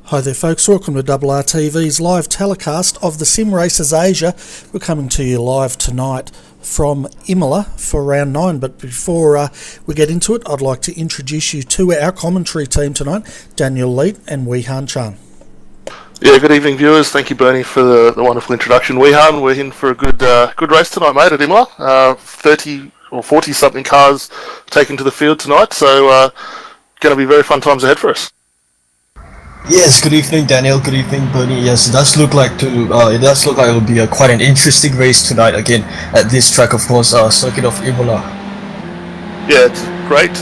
Hi there folks, welcome to RRTV's live telecast of the Sim Races Asia. We're coming to you live tonight from Imola for round 9, but before we get into it, I'd like to introduce you to our commentary team tonight, Daniel Leet and Weehan Chan. Yeah, good evening viewers, thank you Bernie for the wonderful introduction. Weehan, we're in for a good race tonight mate at Imola, 30 or 40 something cars taken to the field tonight, so going to be very fun times ahead for us. Yes, good evening, Daniel. Good evening, Bernie. Yes, it does look like it will be quite an interesting race tonight again at this track, of course, circuit of Imola. Yeah, it's great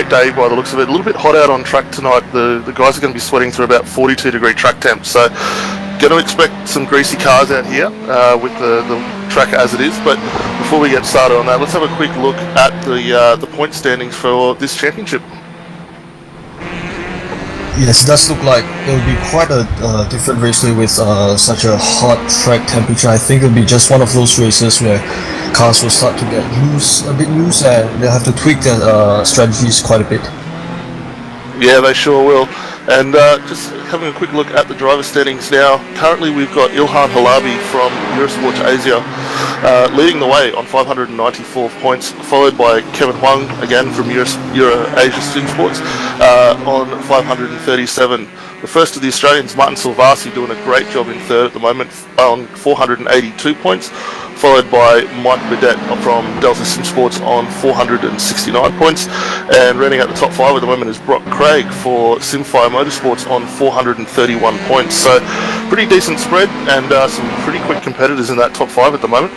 day by the looks of it. A little bit hot out on track tonight. The guys are going to be sweating through about 42-degree track temp, so going to expect some greasy cars out here with the track as it is. But before we get started on that, let's have a quick look at the point standings for this championship. Yes, it does look like it will be quite a different race with such a hot track temperature. I think it will be just one of those races where cars will start to get a bit loose, and they'll have to tweak their strategies quite a bit. Yeah, they sure will. And just having a quick look at the driver standings now. Currently we've got Ilhan Halabi from Eurosport Asia leading the way on 594 points, followed by Kevin Huang, again from Euro Asia Sim Sports, on 537. The first of the Australians, Martin Silvasi, doing a great job in third at the moment on 482 points, followed by Mike Burdett from Delta Sim Sports on 469 points, and running out the top 5 at the moment is Brock Craig for Simfire Motorsports on 431 points. So pretty decent spread, and some pretty quick competitors in that top 5 at the moment.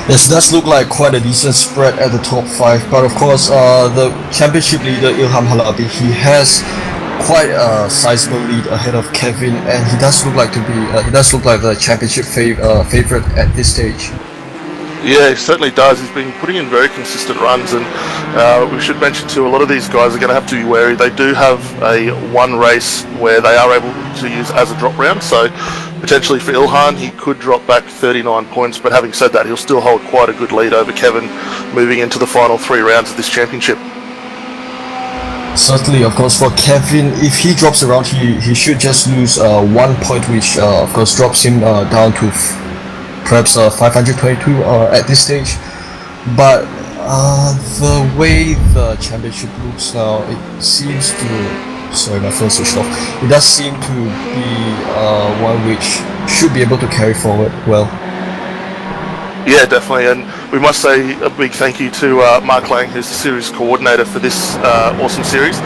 Yes, it does look like quite a decent spread at the top 5, but of course the championship leader Ilham Halabi, he has quite a sizable lead ahead of Kevin, and he does look like the championship favorite at this stage. Yeah, he certainly does. He's been putting in very consistent runs, and we should mention too, a lot of these guys are going to have to be wary. They do have a one race where they are able to use as a drop round, so potentially for Ilhan he could drop back 39 points, but having said that, he'll still hold quite a good lead over Kevin moving into the final 3 rounds of this championship. Certainly, of course, for Kevin, if he drops around, he should just lose 1 point, which of course drops him down to perhaps 522 at this stage. But the way the championship looks now, it seems to... Sorry, my phone switched off. It does seem to be one which should be able to carry forward well. Yeah, definitely, and we must say a big thank you to Mark Lang, who's the series coordinator for this awesome series.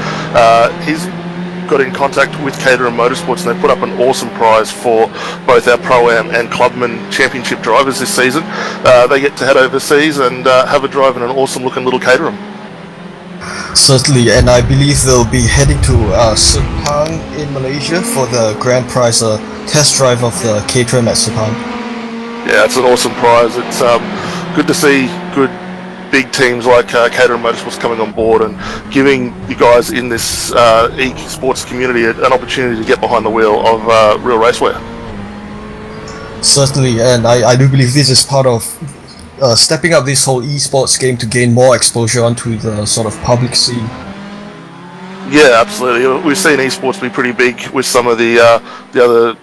He's got in contact with Caterham Motorsports, and they put up an awesome prize for both our Pro-Am and Clubman Championship drivers this season. They get to head overseas and have a drive in an awesome looking little Caterham. Certainly, and I believe they'll be heading to Sepang in Malaysia for the grand prize test drive of the Caterham at Sepang. Yeah, it's an awesome prize. It's good to see good big teams like Caterham Motorsports coming on board and giving you guys in this e-sports community an opportunity to get behind the wheel of real raceware. Certainly, and I do believe this is part of stepping up this whole esports game to gain more exposure onto the sort of public scene. Yeah, absolutely. We've seen esports be pretty big with some of the other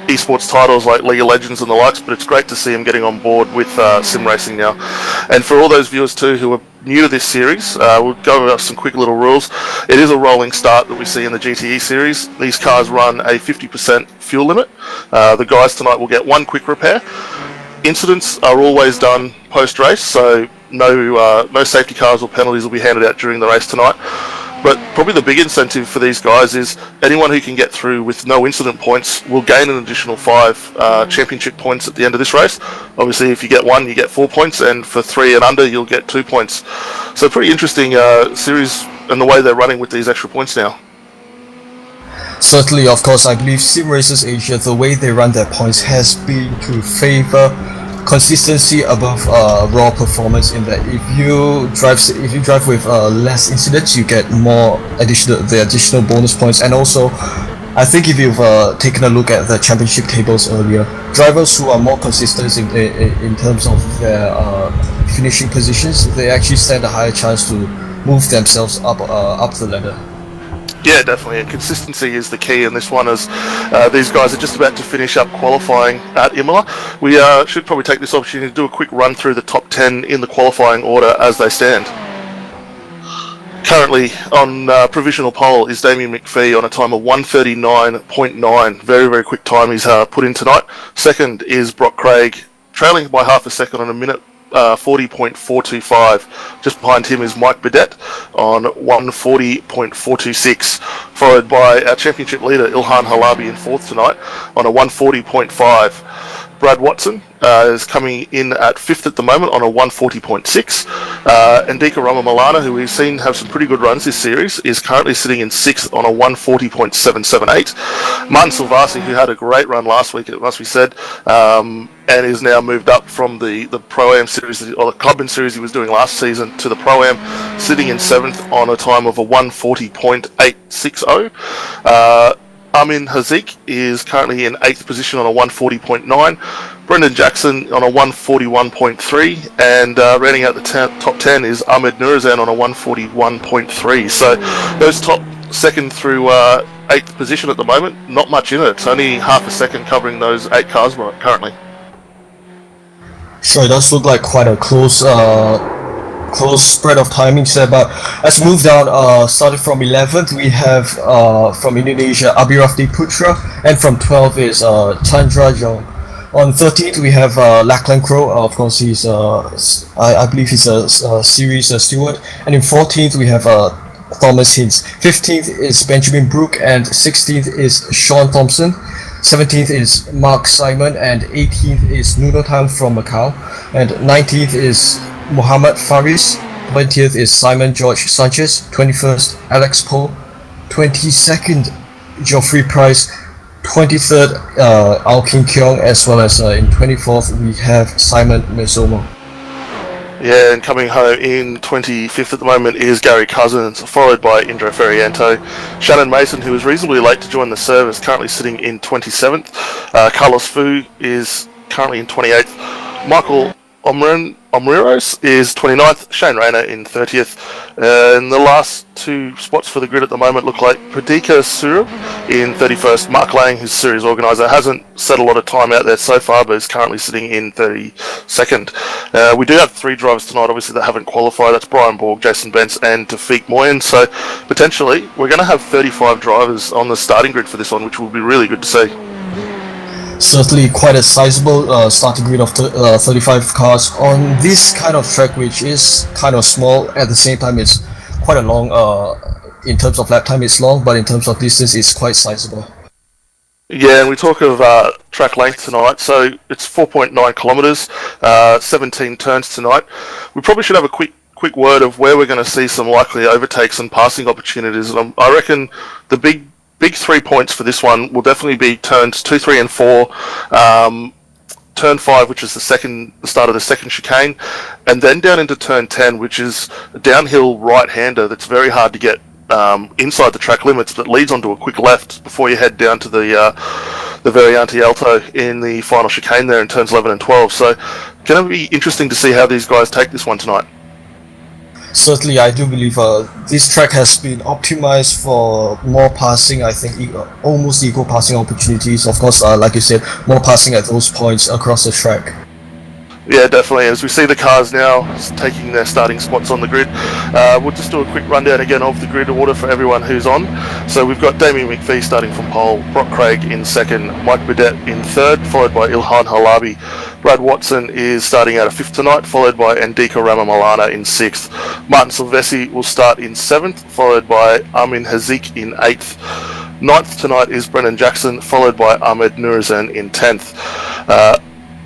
esports titles like League of Legends and the likes, but it's great to see him getting on board with sim racing now. And for all those viewers too who are new to this series, we'll go over some quick little rules. It is a rolling start that we see in the GTE series. These cars run a 50% fuel limit. The guys tonight will get one quick repair. Incidents are always done post-race, so no safety cars or penalties will be handed out during the race tonight. But probably the big incentive for these guys is anyone who can get through with no incident points will gain an additional 5 championship points at the end of this race. Obviously, if you get 1, you get 4 points, and for 3 and under, you'll get 2 points. So pretty interesting series and the way they're running with these extra points now. Certainly, of course, I believe Sim Racers Asia, the way they run their points has been to favor consistency above raw performance. In that, if you drive with less incidents, you get more additional bonus points. And also, I think if you've taken a look at the championship tables earlier, drivers who are more consistent in terms of their finishing positions, they actually stand a higher chance to move themselves up the ladder. Yeah, definitely. And consistency is the key in this one, as these guys are just about to finish up qualifying at Imola. We should probably take this opportunity to do a quick run through the top 10 in the qualifying order as they stand. Currently on provisional pole is Damien McPhee on a time of 1:39.9. Very, very quick time he's put in tonight. Second is Brock Craig, trailing by half a second on a minute 40.425. Just behind him is Mike Bidette on 1:40.426, followed by our championship leader Ilhan Halabi in 4th tonight on a 1:40.5. Brad Watson is coming in at 5th at the moment on a 1:40.6. Ndika Rama-Malana, who we've seen have some pretty good runs this series, is currently sitting in 6th on a 1:40.778. Martin Silvasi, who had a great run last week, it must be said, and is now moved up from the Pro-Am series, or the Clubman series he was doing last season, to the Pro-Am, sitting in 7th on a time of a 1:40.860. Amin Hazik is currently in 8th position on a 1:40.9. Brendan Jackson on a 1:41.3, and rounding out the top 10 is Ahmed Nurazan on a 1:41.3. So those top 2nd through 8th position at the moment, not much in it. It's only half a second covering those 8 cars currently. Sure, it does look like quite a close spread of timings there, but let's move down. Starting from 11th, we have from Indonesia Abhirafti Putra, and from 12th is Chandra Jong. On 13th, we have Lachlan Crow. Of course, he's I believe he's a series steward. And in 14th, we have Thomas Hintz. 15th is Benjamin Brook, and 16th is Sean Thompson. 17th is Mark Simon, and 18th is Nuno Tan from Macau, and 19th is Muhammad Faris. 20th is Simon George Sanchez. 21st, Alex Poe. 22nd, Geoffrey Price. 23rd, Ao King Kyong, as well as in 24th, we have Simon Mezomo. Yeah, and coming home in 25th at the moment is Gary Cousins, followed by Indra Ferianto. Shannon Mason, who was reasonably late to join the service, currently sitting in 27th. Carlos Fu is currently in 28th. Michael Omriros is 29th. Shane Rayner in 30th. And the last 2 spots for the grid at the moment look like Pradika Surab in 31st. Mark Lang, who's series organiser, hasn't set a lot of time out there so far, but is currently sitting in 32nd. We do have 3 drivers tonight, obviously, that haven't qualified. That's Brian Borg, Jason Bentz, and Tafik Moyen. So potentially, we're going to have 35 drivers on the starting grid for this one, which will be really good to see. Certainly quite a sizable starting grid of 35 cars on this kind of track, which is kind of small. At the same time, it's quite a long, in terms of lap time it's long, but in terms of distance it's quite sizable. Yeah, and we talk of track length tonight, so it's 4.9 kilometres, 17 turns tonight. We probably should have a quick word of where we're going to see some likely overtakes and passing opportunities. I reckon the big 3 points for this one will definitely be turns 2, 3 and 4, turn 5, which is the start of the second chicane, and then down into turn 10, which is a downhill right-hander that's very hard to get inside the track limits, but leads onto a quick left before you head down to the Variante Alto in the final chicane there in turns 11 and 12. So going to be interesting to see how these guys take this one tonight. Certainly, I do believe this track has been optimized for more passing. I think almost equal passing opportunities. Of course, like you said, more passing at those points across the track. Yeah, definitely. As we see the cars now taking their starting spots on the grid, we'll just do a quick rundown again of the grid order for everyone who's on. So we've got Damien McPhee starting from pole, Brock Craig in second, Mike Burdett in third, followed by Ilhan Halabi. Brad Watson is starting out of fifth tonight, followed by Andika Ramamalana in sixth. Martin Silvestri will start in seventh, followed by Armin Hazik in eighth. Ninth tonight is Brendan Jackson, followed by Ahmed Nurizan in 10th.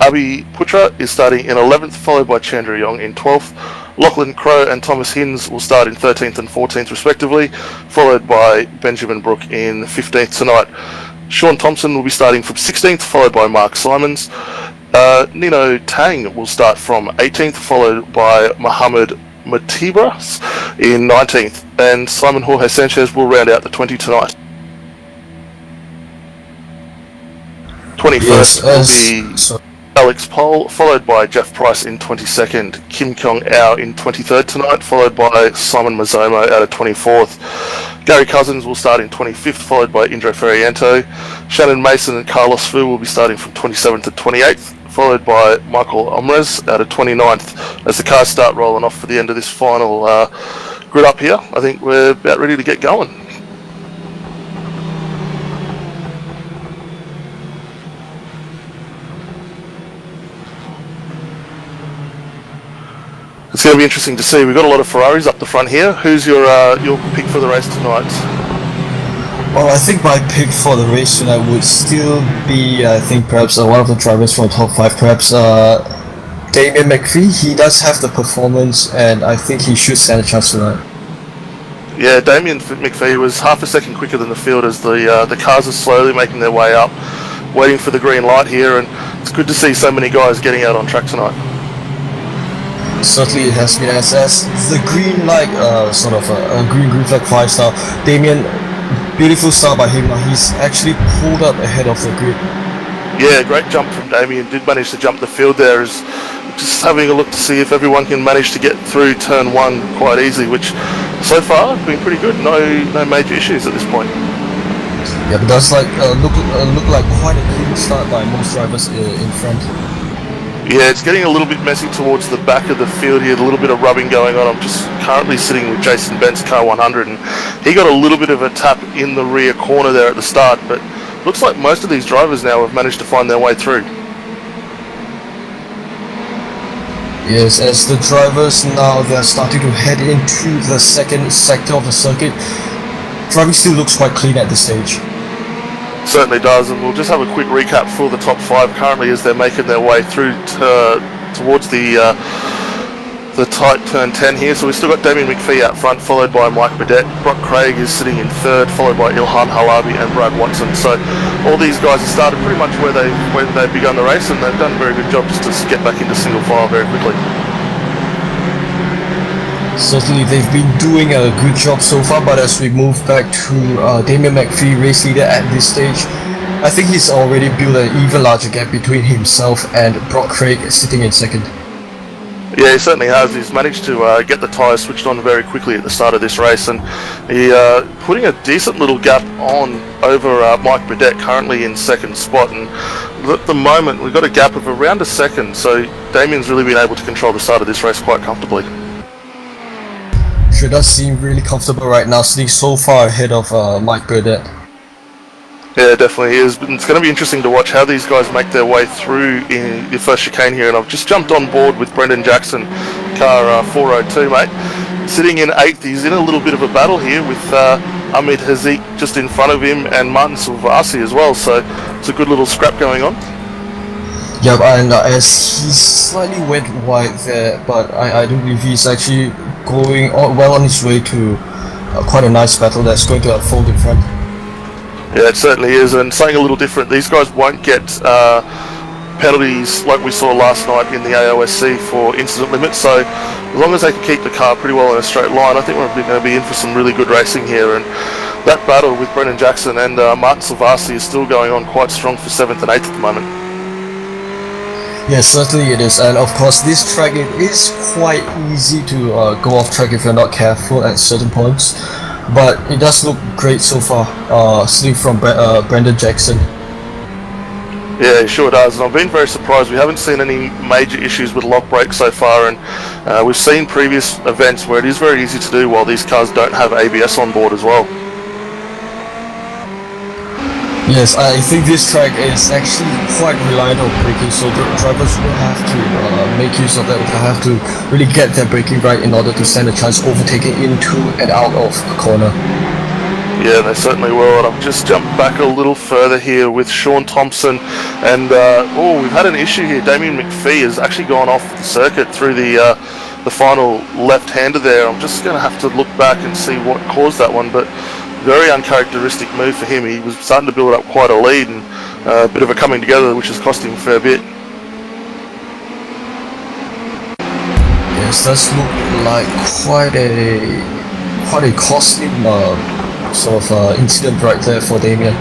Abhi Putra is starting in 11th, followed by Chandra Yong in 12th. Lachlan Crowe and Thomas Hinds will start in 13th and 14th respectively, followed by Benjamin Brook in 15th tonight. Sean Thompson will be starting from 16th, followed by Mark Simons. Nino Tang will start from 18th, followed by Mohammed Matibras in 19th. And Simon Jorge Sanchez will round out the 20 tonight. 21st will be Alex Pohl, followed by Jeff Price in 22nd, Kim Kyung Ao in 23rd tonight, followed by Simon Mazomo out of 24th. Gary Cousins will start in 25th, followed by Indro Ferriento. Shannon Mason and Carlos Fu will be starting from 27th to 28th, followed by Michael Omrez out of 29th. As the cars start rolling off for the end of this final grid up here, I think we're about ready to get going. It's going to be interesting to see. We've got a lot of Ferraris up the front here. Who's your pick for the race tonight? Well, I think my pick for the race tonight would still be, I think, perhaps one of the drivers from top 5, perhaps Damien McPhee. He does have the performance, and I think he should stand a chance tonight. Yeah, Damien McPhee was half a second quicker than the field as the cars are slowly making their way up, waiting for the green light here, and it's good to see so many guys getting out on track tonight. Certainly it has been as the green light, sort of a green flag 5-star. Damien, beautiful start by him. He's actually pulled up ahead of the grid. Yeah, great jump from Damien. Did manage to jump the field there. Is just having a look to see if everyone can manage to get through turn 1 quite easily, which so far has been pretty good. No major issues at this point. Yeah, but does look like quite a clean start by most drivers in front. Yeah, it's getting a little bit messy towards the back of the field here, a little bit of rubbing going on. I'm just currently sitting with Jason Bent's car 100, and he got a little bit of a tap in the rear corner there at the start, but looks like most of these drivers now have managed to find their way through. Yes, as the drivers now, they're starting to head into the second sector of the circuit. Driving still looks quite clean at this stage. Certainly does, and we'll just have a quick recap for the top 5 currently as they're making their way through towards the tight turn 10 here. So we've still got Damien McPhee out front, followed by Mike Burdett. Brock Craig is sitting in third, followed by Ilhan Halabi and Brad Watson. So all these guys have started pretty much where they've begun the race, and they've done a very good job just to get back into single file very quickly. Certainly they've been doing a good job so far, but as we move back to Damien McPhee, race leader at this stage, I think he's already built an even larger gap between himself and Brock Craig sitting in second. Yeah, he certainly has. He's managed to get the tyres switched on very quickly at the start of this race, and he putting a decent little gap on over Mike Burdett, currently in second spot, and at the moment we've got a gap of around a second, so Damien's really been able to control the start of this race quite comfortably. Sure does seem really comfortable right now, sitting so far ahead of Mike Burdett. Yeah, definitely is. It's going to be interesting to watch how these guys make their way through in the first chicane here, and I've just jumped on board with Brendan Jackson, car 402, mate. Sitting in 8th, he's in a little bit of a battle here with Ahmed Hazik just in front of him and Martin Silvestri as well, so it's a good little scrap going on. Yeah, and as he slightly went wide there, but I do believe he's actually going well on his way to quite a nice battle that's going to unfold in front. Yeah, it certainly is, and something a little different. These guys won't get penalties like we saw last night in the AOSC for incident limits, so as long as they can keep the car pretty well in a straight line, I think we're going to be in for some really good racing here. And that battle with Brendan Jackson and Martin Silvestri is still going on quite strong for 7th and 8th at the moment. Yes, certainly it is, and of course this track it is quite easy to go off track if you're not careful at certain points, but it does look great so far, seeing from Brandon Jackson. Yeah, it sure does, and I've been very surprised. We haven't seen any major issues with lock brakes so far, and we've seen previous events where it is very easy to do while these cars don't have ABS on board as well. Yes, I think this track is actually quite reliant on braking, so the drivers will have to make use of that. They'll have to really get their braking right in order to stand a chance overtaking into and out of a corner. Yeah, they certainly will. And I've just jumped back a little further here with Sean Thompson, and we've had an issue here. Damien McPhee has actually gone off the circuit through the final left-hander there. I'm just going to have to look back and see what caused that one, but very uncharacteristic move for him. He was starting to build up quite a lead and a bit of a coming together, which has cost him a fair bit. Yes, does look like quite a costly sort of incident right there for Damien.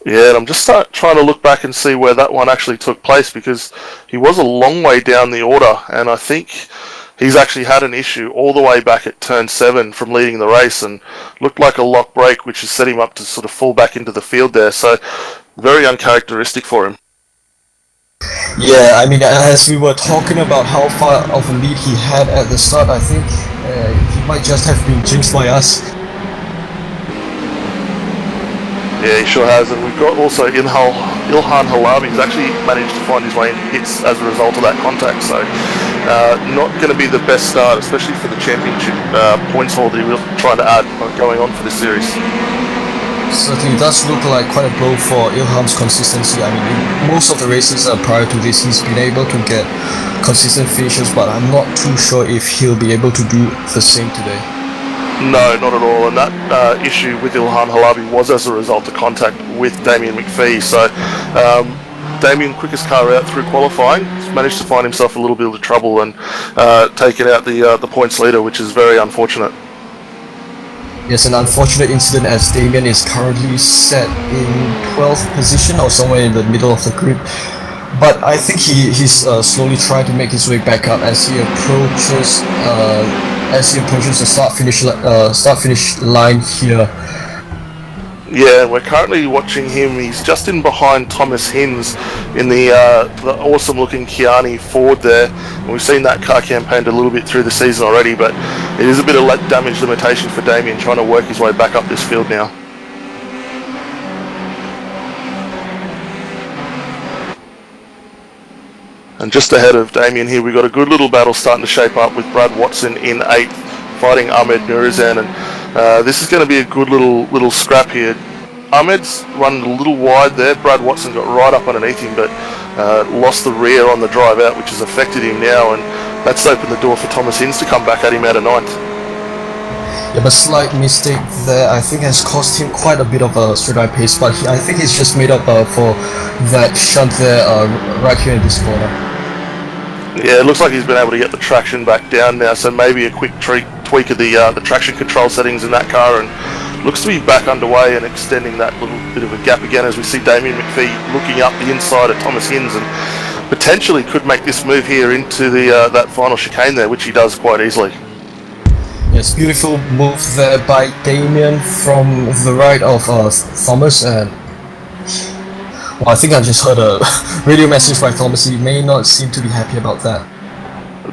Yeah, and I'm just trying to look back and see where that one actually took place, because he was a long way down the order, and I think he's actually had an issue all the way back at turn 7 from leading the race, and looked like a lock brake, which has set him up to sort of fall back into the field there. So very uncharacteristic for him. Yeah, I mean, as we were talking about how far of a lead he had at the start, I think he might just have been jinxed by us. Yeah, he sure has, and we've got also Ilhan Halabi, who's actually managed to find his way into hits as a result of that contact, so not going to be the best start, especially for the championship points haul that we're trying to add going on for this series. Certainly does look like quite a blow for Ilham's consistency. I mean, in most of the races prior to this, he's been able to get consistent finishes, but I'm not too sure if he'll be able to do the same today. No, not at all, and that issue with Ilhan Halabi was as a result of contact with Damien McPhee. So Damien, quickest car out through qualifying, managed to find himself a little bit of trouble and taken out the points leader, which is very unfortunate. Yes, an unfortunate incident as Damien is currently set in 12th position or somewhere in the middle of the grid. But I think he's slowly trying to make his way back up as he approaches the start finish line here. Yeah, we're currently watching him. He's just in behind Thomas Hinz in the awesome looking Kiani Ford there. And we've seen that car campaigned a little bit through the season already, but it is a bit of damage limitation for Damien trying to work his way back up this field now. And just ahead of Damien here, we've got a good little battle starting to shape up with Brad Watson in 8th, fighting Ahmed Nurizan, and this is going to be a good little scrap here. Ahmed's running a little wide there. Brad Watson got right up underneath him, but lost the rear on the drive out, which has affected him now, and that's opened the door for Thomas Hinz to come back at him out of 9th. Yeah, but slight mistake there, I think, has cost him quite a bit of a straight eye pace, but I think he's just made up for that shunt there right here in this corner. Yeah, it looks like he's been able to get the traction back down now, so maybe a quick tweak of the traction control settings in that car, and looks to be back underway and extending that little bit of a gap again as we see Damien McPhee looking up the inside of Thomas Hinz, and potentially could make this move here into the that final chicane there, which he does quite easily. Yes, beautiful move there by Damien from the right of Thomas, and well, I think I just heard a radio message by Thomas. He may not seem to be happy about that.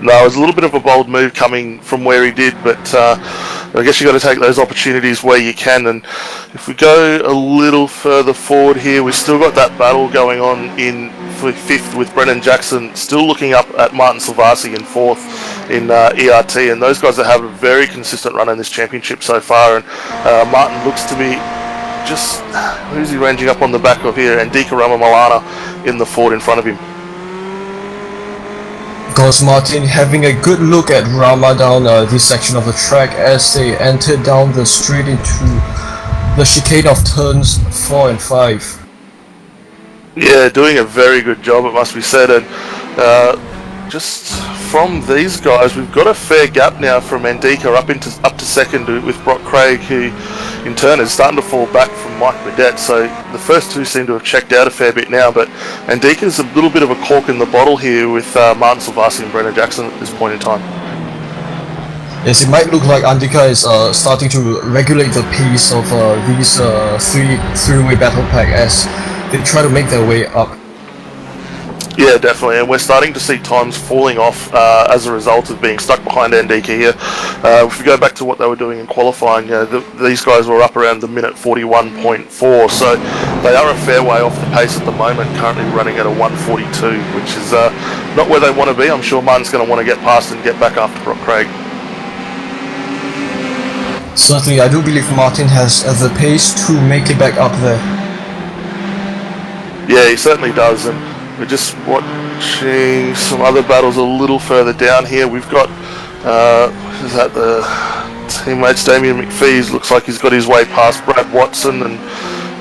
No, it was a little bit of a bold move coming from where he did, but I guess you got to take those opportunities where you can. And if we go a little further forward here, we've still got that battle going on in 5th with Brennan Jackson, still looking up at Martin Silvasi in 4th in ERT, and those guys that have a very consistent run in this championship so far. And Martin looks to be just, who's he ranging up on the back of here? Andika Ramamalana in the Ford in front of him. Goes Martin having a good look at Rama down this section of the track as they enter down the straight into the chicane of turns 4 and 5. Yeah, doing a very good job, it must be said, and just from these guys, we've got a fair gap now from Andika up to second with Brock Craig, who in turn is starting to fall back from Mike Burdett. So the first two seem to have checked out a fair bit now, but Andika's a little bit of a cork in the bottle here with Martin Silvassi and Brendan Jackson at this point in time. Yes, it might look like Andika is starting to regulate the pace of these three-way battle pack as they try to make their way up. Yeah, definitely, and we're starting to see times falling off as a result of being stuck behind Andika here. If we go back to what they were doing in qualifying, these guys were up around the minute 41.4, so they are a fair way off the pace at the moment, currently running at a 1:42, which is not where they want to be. I'm sure Martin's going to want to get past and get back after Brock Craig. Certainly, I do believe Martin has the pace to make it back up there. Yeah, he certainly does, and we're just watching some other battles a little further down here. We've got, is that the teammates? Damien McPhee looks like he's got his way past Brad Watson and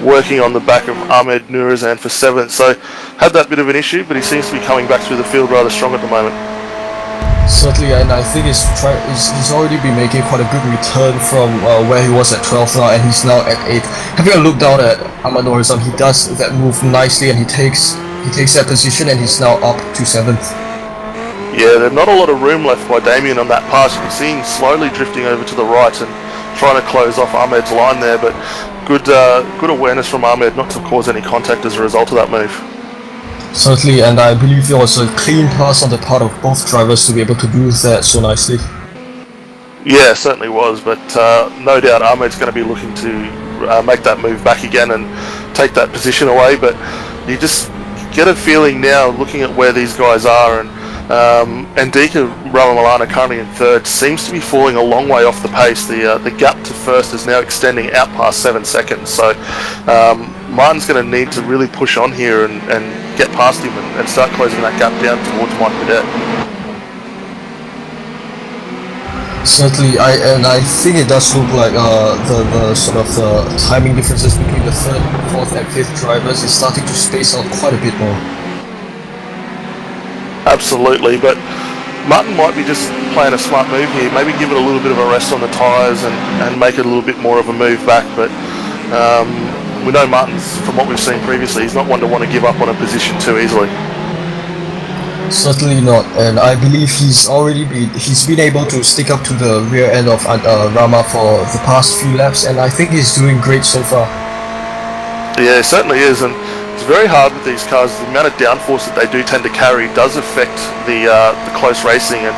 working on the back of Ahmed Nurazan for 7th. So had that bit of an issue, but he seems to be coming back through the field rather strong at the moment. Certainly, and I think he's already been making quite a good return from where he was at 12th now, and he's now at 8th. Having a look down at Ahmed Nurazan, he does that move nicely, and he takes that position, and he's now up to 7th. Yeah, there's not a lot of room left by Damien on that pass. You can see him slowly drifting over to the right and trying to close off Ahmed's line there, but good awareness from Ahmed not to cause any contact as a result of that move. Certainly, and I believe it was a clean pass on the part of both drivers to be able to do that so nicely. Yeah, certainly was, but no doubt Ahmed's going to be looking to make that move back again and take that position away, but you just get a feeling now, looking at where these guys are, and Andika Ramamalana currently in 3rd, seems to be falling a long way off the pace. The gap to 1st is now extending out past 7 seconds, so Martin's going to need to really push on here and get past him and start closing that gap down towards Mike Burdett. Certainly, I think it does look like the sort of the timing differences between the 3rd, 4th and 5th drivers is starting to space out quite a bit more. Absolutely, but Martin might be just playing a smart move here, maybe give it a little bit of a rest on the tyres and make it a little bit more of a move back, but we know Martin's, from what we've seen previously, he's not one to want to give up on a position too easily. Certainly not, and I believe he's been able to stick up to the rear end of Rama for the past few laps, and I think he's doing great so far. Yeah, it certainly is, and it's very hard with these cars. The amount of downforce that they do tend to carry does affect the close racing, and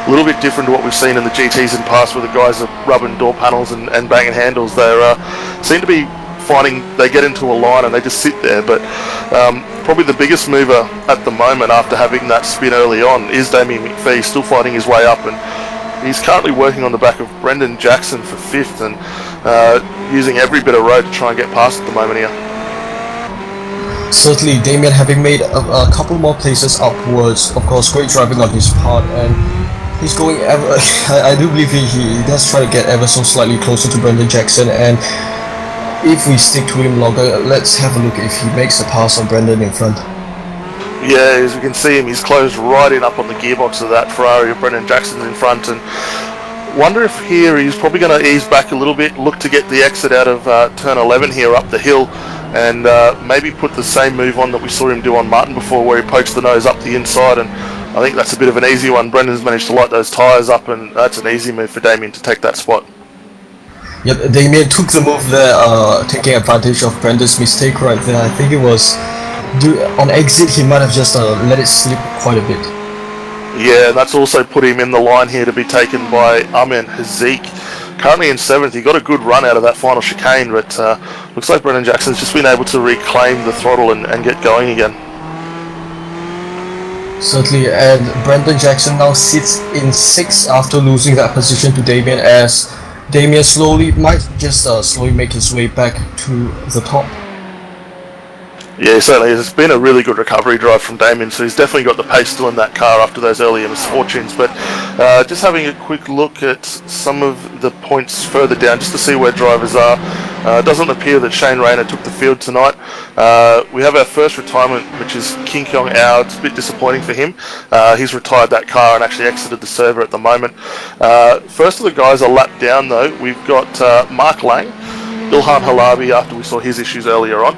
a little bit different to what we've seen in the GTs in the past, where the guys are rubbing door panels and banging handles. They seem to be finding they get into a line and they just sit there, but probably the biggest mover at the moment after having that spin early on is Damien McPhee, still fighting his way up, and he's currently working on the back of Brendan Jackson for 5th and using every bit of road to try and get past at the moment here. Certainly, Damien having made a couple more places upwards, of course, great driving on his part, and he's going ever. I do believe he does try to get ever so slightly closer to Brendan Jackson, and if we stick to him longer, let's have a look if he makes a pass on Brendan in front. Yeah, as we can see him, he's closed right in up on the gearbox of that Ferrari of Brendan Jackson's in front, and wonder if here he's probably going to ease back a little bit, look to get the exit out of turn 11 here up the hill, and maybe put the same move on that we saw him do on Martin before, where he pokes the nose up the inside, and I think that's a bit of an easy one. Brendan's managed to light those tyres up, and that's an easy move for Damien to take that spot. Yep, Damien took the move there, taking advantage of Brendan's mistake right there. I think it was on exit he might have just let it slip quite a bit. Yeah, and that's also put him in the line here to be taken by Amin Hazik. Currently in 7th, he got a good run out of that final chicane, but looks like Brendan Jackson's just been able to reclaim the throttle and get going again. Certainly, and Brendan Jackson now sits in 6th after losing that position to Damien, as Damien slowly make his way back to the top. Yeah, certainly. It's been a really good recovery drive from Damien, so he's definitely got the pace still in that car after those earlier misfortunes. But just having a quick look at some of the points further down, just to see where drivers are. It doesn't appear that Shane Rayner took the field tonight. We have our first retirement, which is King Kong Ao. It's a bit disappointing for him. He's retired that car and actually exited the server at the moment. First of the guys a lap down, though, we've got Mark Lang, Ilhan Halabi after we saw his issues earlier on.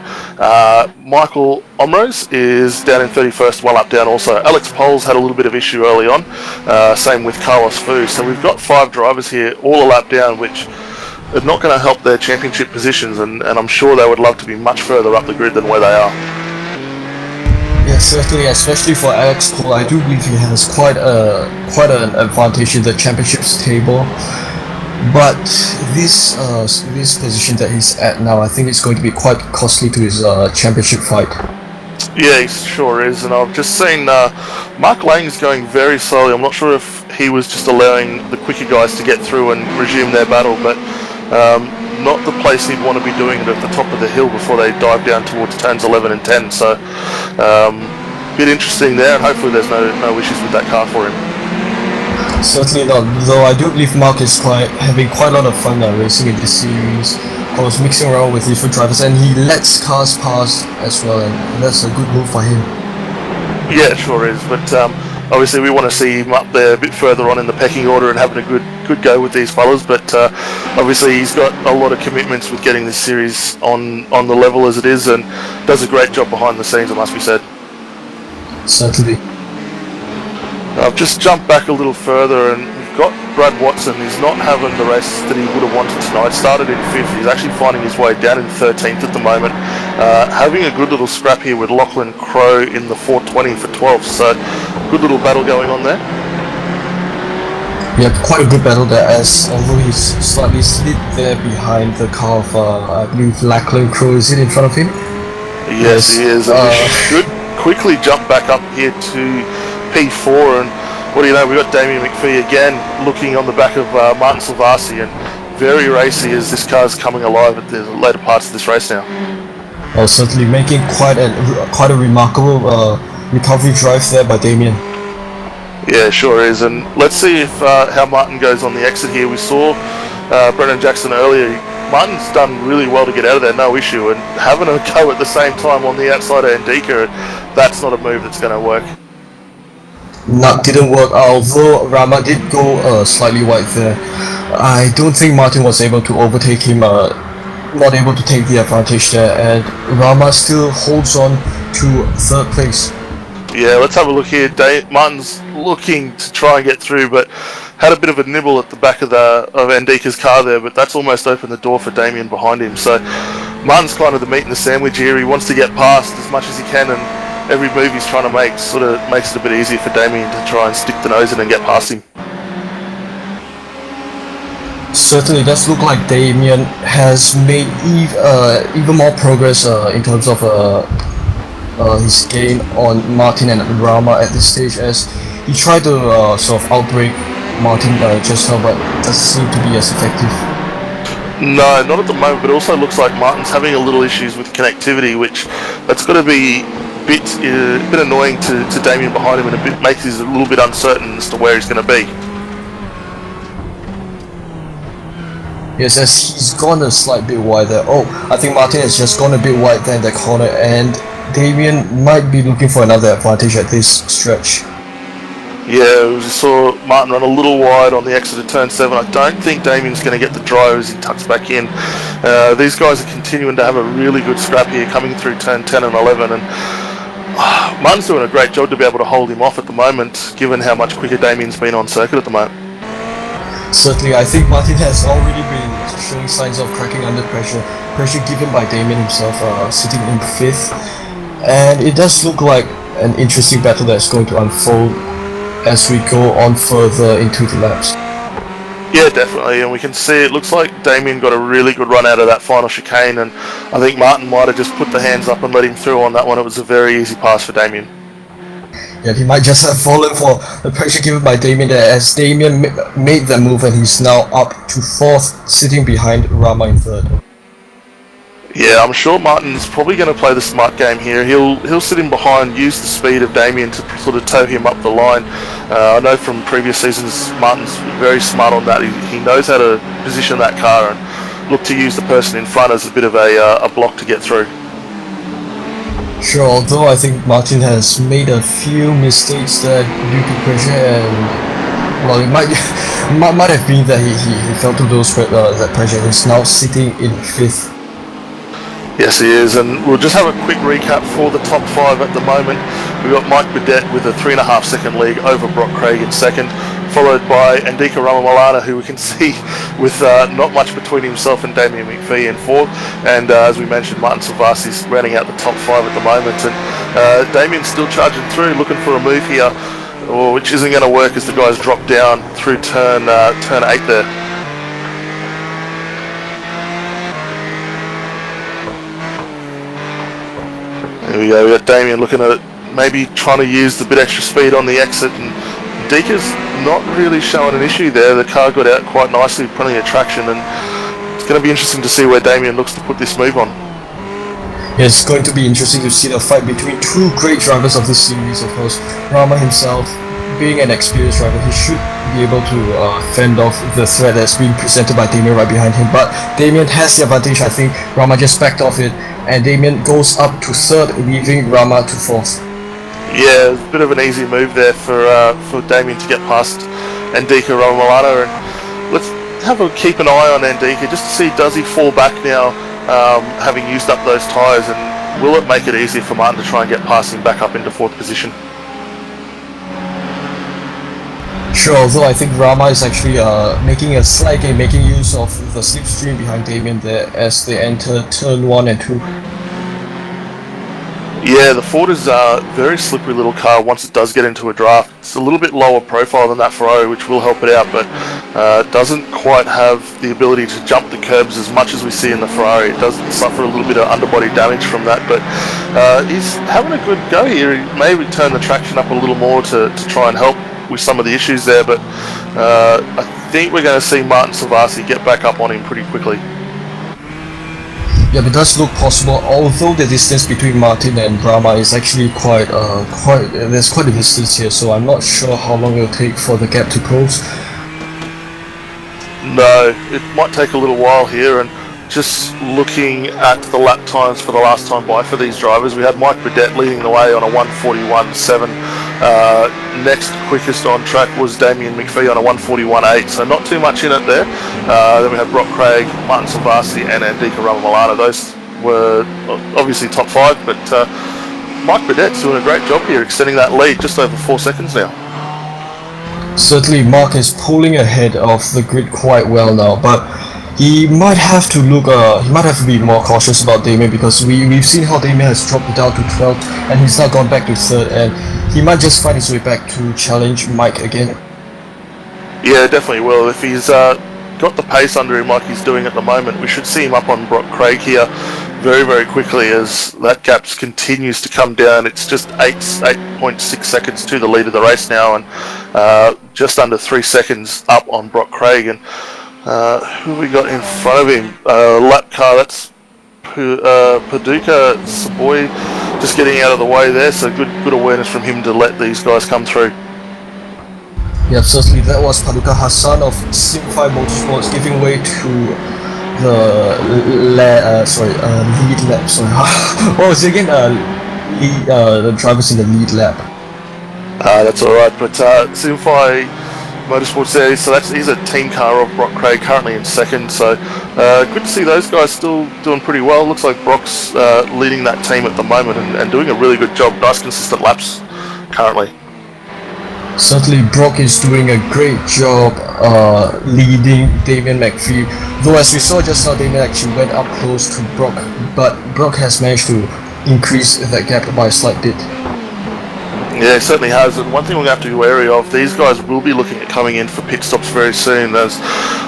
Michael Omrose is down in 31st, well up down also. Alex Poles had a little bit of issue early on, same with Carlos Fu. So we've got 5 drivers here, all a lap down, which are not going to help their championship positions, and I'm sure they would love to be much further up the grid than where they are. Yeah, certainly, especially for Alex Cole, I do believe he has quite an advantage in the championships table. But this position that he's at now, I think it's going to be quite costly to his championship fight. Yeah, he sure is, and I've just seen Mark Lang is going very slowly. I'm not sure if he was just allowing the quicker guys to get through and resume their battle, but not the place he'd want to be doing it at the top of the hill before they dive down towards turns 11 and 10. So, bit interesting there, and hopefully there's no issues with that car for him. Certainly not, though I do believe Mark is having quite a lot of fun racing in this series. I was mixing around with different drivers and he lets cars pass as well, and that's a good move for him. Yeah, it sure is, but obviously we want to see him up there a bit further on in the pecking order and having a good go with these fellas, but obviously he's got a lot of commitments with getting this series on the level as it is, and does a great job behind the scenes, it must be said. Certainly. I've just jumped back a little further and we've got Brad Watson. He's not having the race that he would have wanted tonight. Started in 5th. He's actually finding his way down in 13th at the moment. Having a good little scrap here with Lachlan Crowe in the 420 for 12th. So good little battle going on there. Yeah, quite a good battle there, as although he's slightly slid there behind the car of, I believe, Lachlan Crowe. Is it in front of him? Yes, he is. And we should quickly jump back up here to P4, and what do you know, we've got Damien McPhee again looking on the back of Martin Silvassi, and very racy as this car's coming alive at the later parts of this race now. Oh, certainly making quite a remarkable recovery drive there by Damien. Yeah, sure is, and let's see if how Martin goes on the exit here. We saw Brendan Jackson earlier. Martin's done really well to get out of there, no issue, and having a go at the same time on the outside of Ndika, that's not a move that's going to work. That didn't work, although Rama did go slightly wide there. I don't think Martin was able to overtake him, not able to take the advantage there, and Rama still holds on to 3rd place. Yeah, let's have a look here. Martin's looking to try and get through, but had a bit of a nibble at the back of Ndika's car there, but that's almost opened the door for Damien behind him. So Martin's kind of the meat in the sandwich here. He wants to get past as much as he can, and every move he's trying to make sort of makes it a bit easier for Damien to try and stick the nose in and get past him. Certainly does look like Damien has made even more progress in terms of his gain on Martin and Rama at this stage, as he tried to sort of outbrake Martin just now, but doesn't seem to be as effective. No, not at the moment, but it also looks like Martin's having a little issues with connectivity, which that's got to be a bit annoying to Damien behind him, and makes him a little bit uncertain as to where he's going to be. Yes, as he's gone a slight bit wide there. Oh, I think Martin has just gone a bit wide there in the corner, and Damien might be looking for another advantage at this stretch. Yeah, we saw Martin run a little wide on the exit of turn 7. I don't think Damien's going to get the drive as he tucks back in. These guys are continuing to have a really good scrap here, coming through turn 10 and 11, and Martin's doing a great job to be able to hold him off at the moment, given how much quicker Damien's been on circuit at the moment. Certainly, I think Martin has already been showing signs of cracking under pressure. Pressure given by Damien himself, sitting in 5th. And it does look like an interesting battle that's going to unfold as we go on further into the laps. Yeah, definitely, and we can see it looks like Damien got a really good run out of that final chicane, and I think Martin might have just put the hands up and let him through on that one. It was a very easy pass for Damien. Yeah, he might just have fallen for the pressure given by Damien there, as Damien made that move, and he's now up to 4th, sitting behind Rama in 3rd. Yeah, I'm sure Martin's probably going to play the smart game here. He'll sit in behind, use the speed of Damien to sort of tow him up the line. I know from previous seasons, Martin's very smart on that. He knows how to position that car and look to use the person in front as a bit of a block to get through. Sure, although I think Martin has made a few mistakes there due to pressure, and well, it might have been that he fell to that pressure. He's now sitting in 5th. Yes, he is, and we'll just have a quick recap for the top 5 at the moment. We've got Mike Burdett with a 3.5 second lead over Brock Craig in 2nd, followed by Andika Ramalana, who we can see with not much between himself and Damien McPhee in 4th, and as we mentioned, Martin Silvasi's rounding out the top 5 at the moment, and Damien's still charging through, looking for a move here, which isn't going to work as the guys drop down through turn 8 there. There we go, we got Damien looking at maybe trying to use the bit extra speed on the exit, and Dika's not really showing an issue there. The car got out quite nicely, plenty of traction, and it's going to be interesting to see where Damien looks to put this move on. It's going to be interesting to see the fight between two great drivers of this series, of course. Rama himself, being an experienced driver, he should be able to fend off the threat that's being presented by Damien right behind him, but Damien has the advantage. I think Rama just backed off it, and Damien goes up to 3rd, leaving Rama to 4th. Yeah, it's a bit of an easy move there for Damien to get past Andika Ramalana, and let's keep an eye on Andika just to see, does he fall back now, having used up those tyres, and will it make it easier for Martin to try and get past him back up into 4th position? Sure, although I think Rama is actually making a slight game, making use of the slipstream behind Damien there as they enter turn 1 and 2. Yeah, the Ford is a very slippery little car once it does get into a draft. It's a little bit lower profile than that Ferrari, which will help it out, but doesn't quite have the ability to jump the curbs as much as we see in the Ferrari. It does suffer a little bit of underbody damage from that, but he's having a good go here. He may turn the traction up a little more to try and help with some of the issues there, but I think we're going to see Martin Silvasi get back up on him pretty quickly. Yeah, it does look possible, although the distance between Martin and Rama is actually there's quite a distance here, so I'm not sure how long it'll take for the gap to close. No, it might take a little while here, and just looking at the lap times for the last time by for these drivers, we had Mike Burdett leading the way on a 1:41.7. Next quickest on track was Damien McPhee on a 1:41.8, so not too much in it there. Then we had Brock Craig, Martin Silvasi and Andika Ramalana. Those were obviously top 5, but Mike Burdett's doing a great job here, extending that lead just over 4 seconds now. Certainly Mark is pulling ahead of the grid quite well now, but he might have to be more cautious about Damien, because we've seen how Damien has dropped down to 12th and he's now gone back to 3rd, and he might just find his way back to challenge Mike again. Yeah, definitely will. If he's got the pace under him like he's doing at the moment, we should see him up on Brock Craig here very, very quickly as that gap continues to come down. It's just 8.6 seconds to the lead of the race now, and just under 3 seconds up on Brock Craig. And who we got in front of him? Lap car, that's Paducah Saboy just getting out of the way there, so good awareness from him to let these guys come through. Yeah, certainly that was Paducah Hassan of Sim5 Motorsports giving way to the lead lap. Sorry, what was it again? The drivers in the lead lap. That's all right, but Sim5 Motorsports there, so he's a team car of Brock Craig, currently in 2nd, so good to see those guys still doing pretty well. Looks like Brock's leading that team at the moment and doing a really good job. Nice consistent laps currently. Certainly Brock is doing a great job leading Damien McPhee, though as we saw just now, Damien actually went up close to Brock, but Brock has managed to increase that gap by a slight bit. Yeah, it certainly has, and one thing we're going to have to be wary of, these guys will be looking at coming in for pit stops very soon. I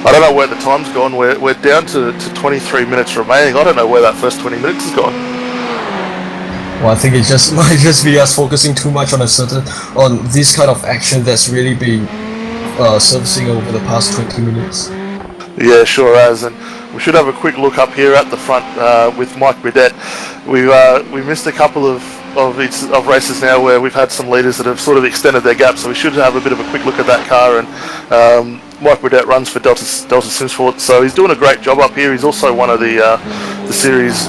don't know where the time's gone, we're down to 23 minutes remaining. I don't know where that first 20 minutes has gone. Well, I think it might just be us focusing too much on this kind of action that's really been surfacing over the past 20 minutes. Yeah, sure has, and We should have a quick look up here at the front with Mike Burdett. We missed a couple of races now where we've had some leaders that have sort of extended their gap, so we should have a bit of a quick look at that car. And Mike Burdett runs for Delta Simsport, so he's doing a great job up here. He's also one of the series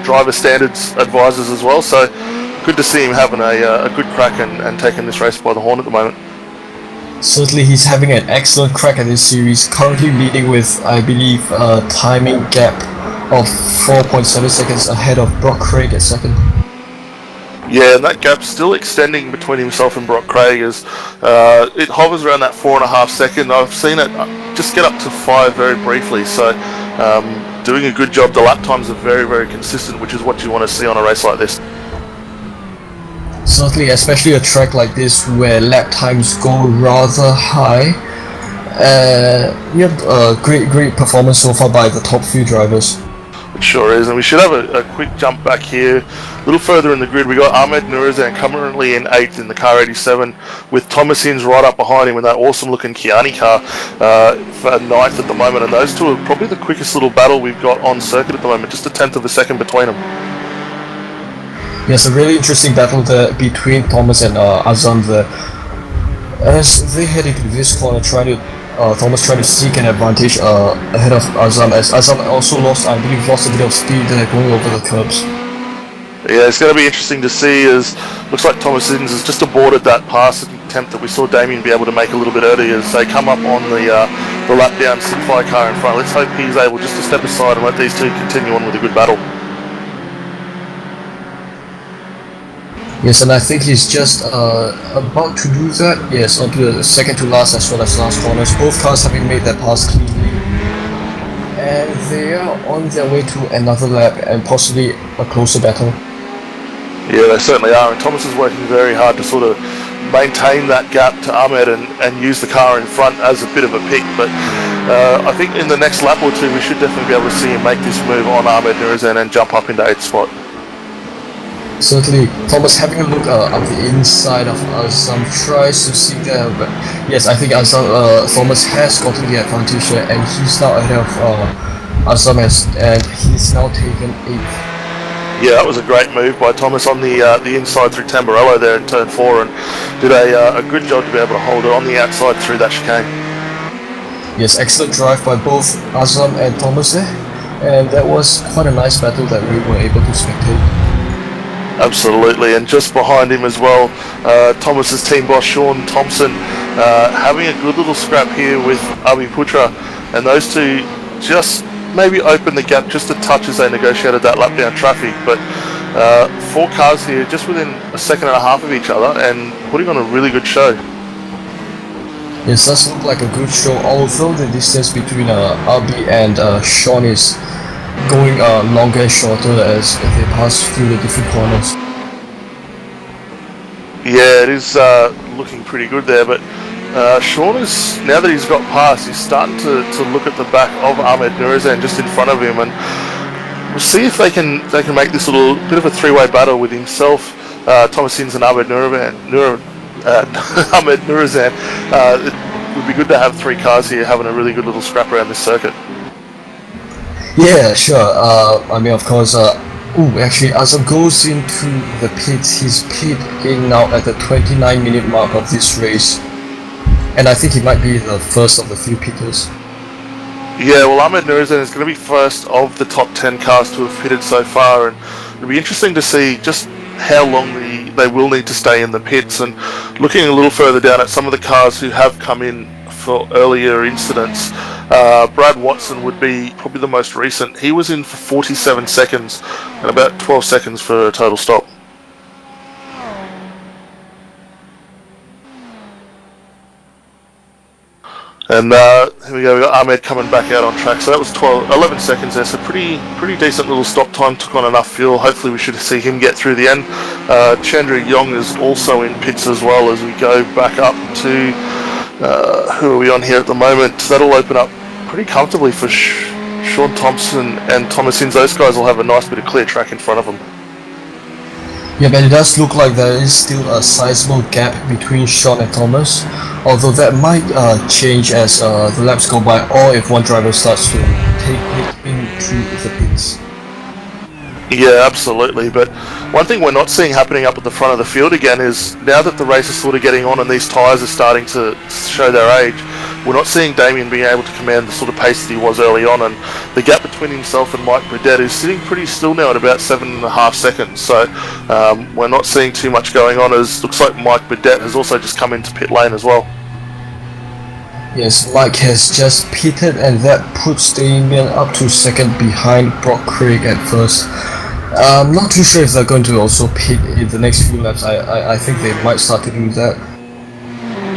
driver standards advisors as well, so good to see him having a good crack and taking this race by the horn at the moment. Certainly, he's having an excellent crack at this series, currently leading with, I believe, a timing gap of 4.7 seconds ahead of Brock Craig at second. Yeah, and that gap's still extending between himself and Brock Craig as it hovers around that 4.5 second. I've seen it just get up to 5 very briefly, so doing a good job. The lap times are very, very consistent, which is what you want to see on a race like this. Certainly, especially a track like this where lap times go rather high. Great performance so far by the top few drivers. It sure is, and we should have a quick jump back here. A little further in the grid, we got Ahmed Nurizan currently in 8th in the car 87, with Thomas Hinz right up behind him in that awesome looking Kiani car for 9th at the moment. And those two are probably the quickest little battle we've got on circuit at the moment, just a 1/10 of a second between them. Yes, a really interesting battle there between Thomas and Azam there. As they head into this corner, Thomas trying to seek an advantage ahead of Azam, as Azam also lost a bit of speed going over the curbs. Yeah, it's going to be interesting to see, as looks like Thomas Hinz has just aborted that pass attempt that we saw Damien be able to make a little bit earlier as they come up on the lap down Simfy car in front. Let's hope he's able just to step aside and let these two continue on with a good battle. Yes, and I think he's just about to do that. Yes, onto the second to last as well as last corners. Both cars having made that pass cleanly. And they are on their way to another lap and possibly a closer battle. Yeah, they certainly are, and Thomas is working very hard to sort of maintain that gap to Ahmed and use the car in front as a bit of a pick. But I think in the next lap or two, we should definitely be able to see him make this move on Ahmed Nurizan and jump up into 8th spot. Certainly, Thomas having a look up the inside of Azam tries to see there, but yes, I think Thomas has gotten the advantage there, and he's now ahead of Azam, and he's now taken 8th. Yeah, that was a great move by Thomas on the inside through Tamburello there in turn 4, and did a good job to be able to hold it on the outside through that chicane. Yes, excellent drive by both Azam and Thomas there, and that was quite a nice battle that we were able to spectate. Absolutely, and just behind him as well, Thomas's team boss Sean Thompson having a good little scrap here with Abi Putra, and those two just maybe opened the gap just a touch as they negotiated that lap down traffic, but 4 cars here just within a second and a half of each other and putting on a really good show. Yes, does look like a good show, although the distance between Abi and Sean is going longer and shorter as they pass through the different corners. Yeah, it is looking pretty good there, but Sean is, now that he's got past, he's starting to look at the back of Ahmed Nurizan just in front of him, and we'll see if they can make this little bit of a 3-way battle with himself, Thomas Hinz and Ahmed Nurizan. It would be good to have 3 cars here having a really good little scrap around this circuit. Yeah, sure. I mean, of course, actually, Azam goes into the pits. He's pitting now at the 29-minute mark of this race. And I think he might be the first of the few pitters. Yeah, well, Ahmed Nurizan is going to be first of the top 10 cars to have pitted so far, and it'll be interesting to see just how long they will need to stay in the pits. And looking a little further down at some of the cars who have come in for earlier incidents, Brad Watson would be probably the most recent. He was in for 47 seconds and about 12 seconds for a total stop. And here we go, we got Ahmed coming back out on track. So that was 11 seconds there, so pretty decent little stop time, took on enough fuel. Hopefully we should see him get through the end. Chandra Yong is also in pits as well as we go back up to, who are we on here at the moment? That'll open up pretty comfortably for Sean Thompson and Thomas Hinz. Those guys will have a nice bit of clear track in front of them. Yeah, but it does look like there is still a sizable gap between Sean and Thomas. Although that might change as the laps go by, or if one driver starts to take it into the pits. Yeah, absolutely. But one thing we're not seeing happening up at the front of the field again is now that the race is sort of getting on and these tyres are starting to show their age, we're not seeing Damien being able to command the sort of pace that he was early on, and the gap between himself and Mike Burdett is sitting pretty still now at about 7.5 seconds. So we're not seeing too much going on, as looks like Mike Burdett has also just come into pit lane as well. Yes, Mike has just pitted, and that puts Damien up to second behind Brock Craig at first. I'm not too sure if they're going to also pit in the next few laps. I think they might start to do that.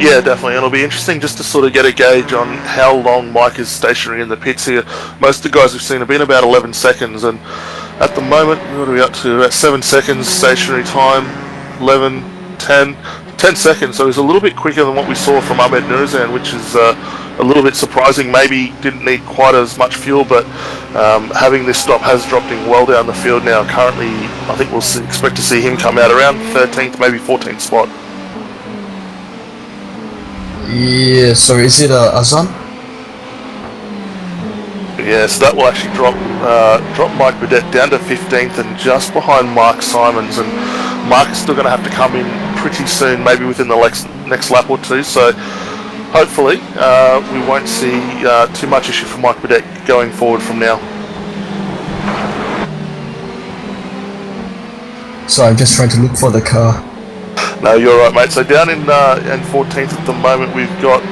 Yeah, definitely. And it'll be interesting just to sort of get a gauge on how long Mike is stationary in the pits here. Most of the guys we've seen have been about 11 seconds, and at the moment, what are we up to? About 7 seconds stationary time, 11, 10 seconds. So he's a little bit quicker than what we saw from Ahmed Nurzan, which is a little bit surprising. Maybe didn't need quite as much fuel, but having this stop has dropped him well down the field now. Currently, I think we'll expect to see him come out around 13th, maybe 14th spot. Yeah, so is it Azan? Yeah, so that will actually drop Mike Burdett down to 15th and just behind Mark Simons, and Mark is still going to have to come in pretty soon, maybe within the next lap or two, so hopefully we won't see too much issue for Mike Burdett going forward from now. So I'm just trying to look for the car. No, you're right, mate. So down in 14th at the moment, we've got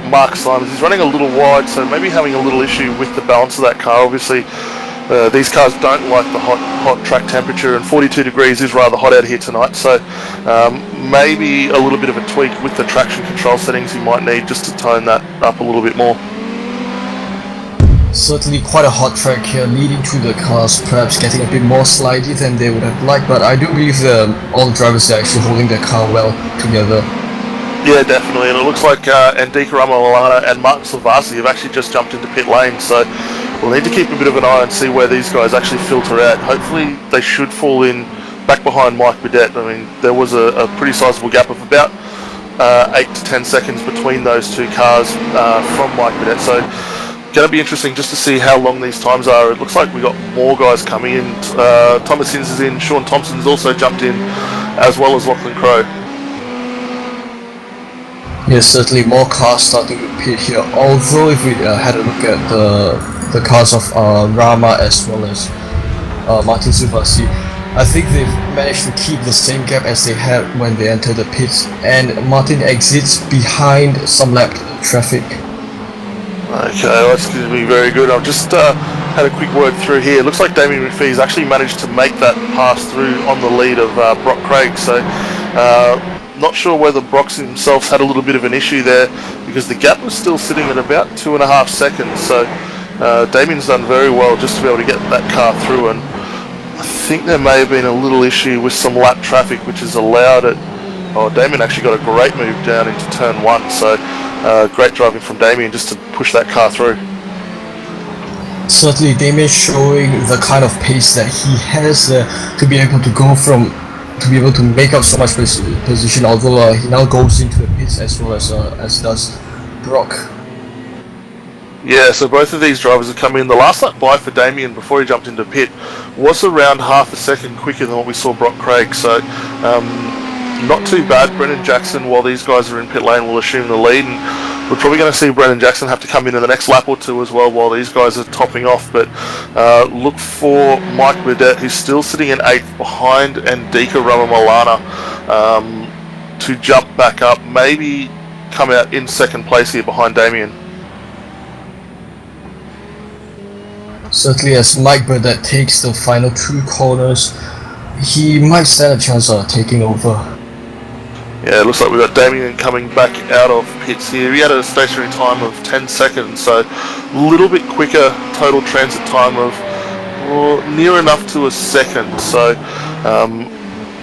Mark Simons. He's running a little wide, so maybe having a little issue with the balance of that car. Obviously, these cars don't like the hot track temperature, and 42 degrees is rather hot out here tonight. So maybe a little bit of a tweak with the traction control settings you might need just to tone that up a little bit more. Certainly quite a hot track here, leading to the cars perhaps getting a bit more slidey than they would have liked, but I do believe all the drivers are actually holding their car well together. Yeah, definitely, and it looks like Andika Ramalana and Martin Silvasi have actually just jumped into pit lane, so we'll need to keep a bit of an eye and see where these guys actually filter out. Hopefully they should fall in back behind Mike Burdett. I mean, there was a pretty sizable gap of about 8 to 10 seconds between those two cars from Mike Burdett, so going to be interesting just to see how long these times are. It looks like we got more guys coming in. Thomas Inns is in, Sean Thompson's also jumped in, as well as Lachlan Crowe. Yes, certainly more cars starting to pit here, although if we had a look at the cars of Rama as well as Martin Silvasi, I think they've managed to keep the same gap as they had when they entered the pits, and Martin exits behind some lap traffic. Okay, that's going to be very good. I've just had a quick word through here. It looks like Damien McPhee's actually managed to make that pass through on the lead of Brock Craig, so not sure whether Brock himself had a little bit of an issue there, because the gap was still sitting at about 2.5 seconds, so Damien's done very well just to be able to get that car through, and I think there may have been a little issue with some lap traffic which has allowed it. Oh, Damien actually got a great move down into turn 1, so great driving from Damien just to push that car through. Certainly Damien showing the kind of pace that he has to be able to go from, to be able to make up so much position, although he now goes into the pits as well as does Brock. Yeah, so both of these drivers have come in. The last lap by for Damien before he jumped into pit was around half a second quicker than what we saw Brock Craig, so not too bad. Brendan Jackson, while these guys are in pit lane, will assume the lead, and we're probably going to see Brendan Jackson have to come in the next lap or two as well while these guys are topping off, but look for Mike Burdett, who's still sitting in 8th behind Andika Ramamalana, to jump back up, maybe come out in 2nd place here behind Damien. Certainly as Mike Burdett takes the final 2 corners, he might stand a chance of taking over. Yeah, it looks like we've got Damien coming back out of pits here. He had a stationary time of 10 seconds, so a little bit quicker total transit time of near enough to a second. So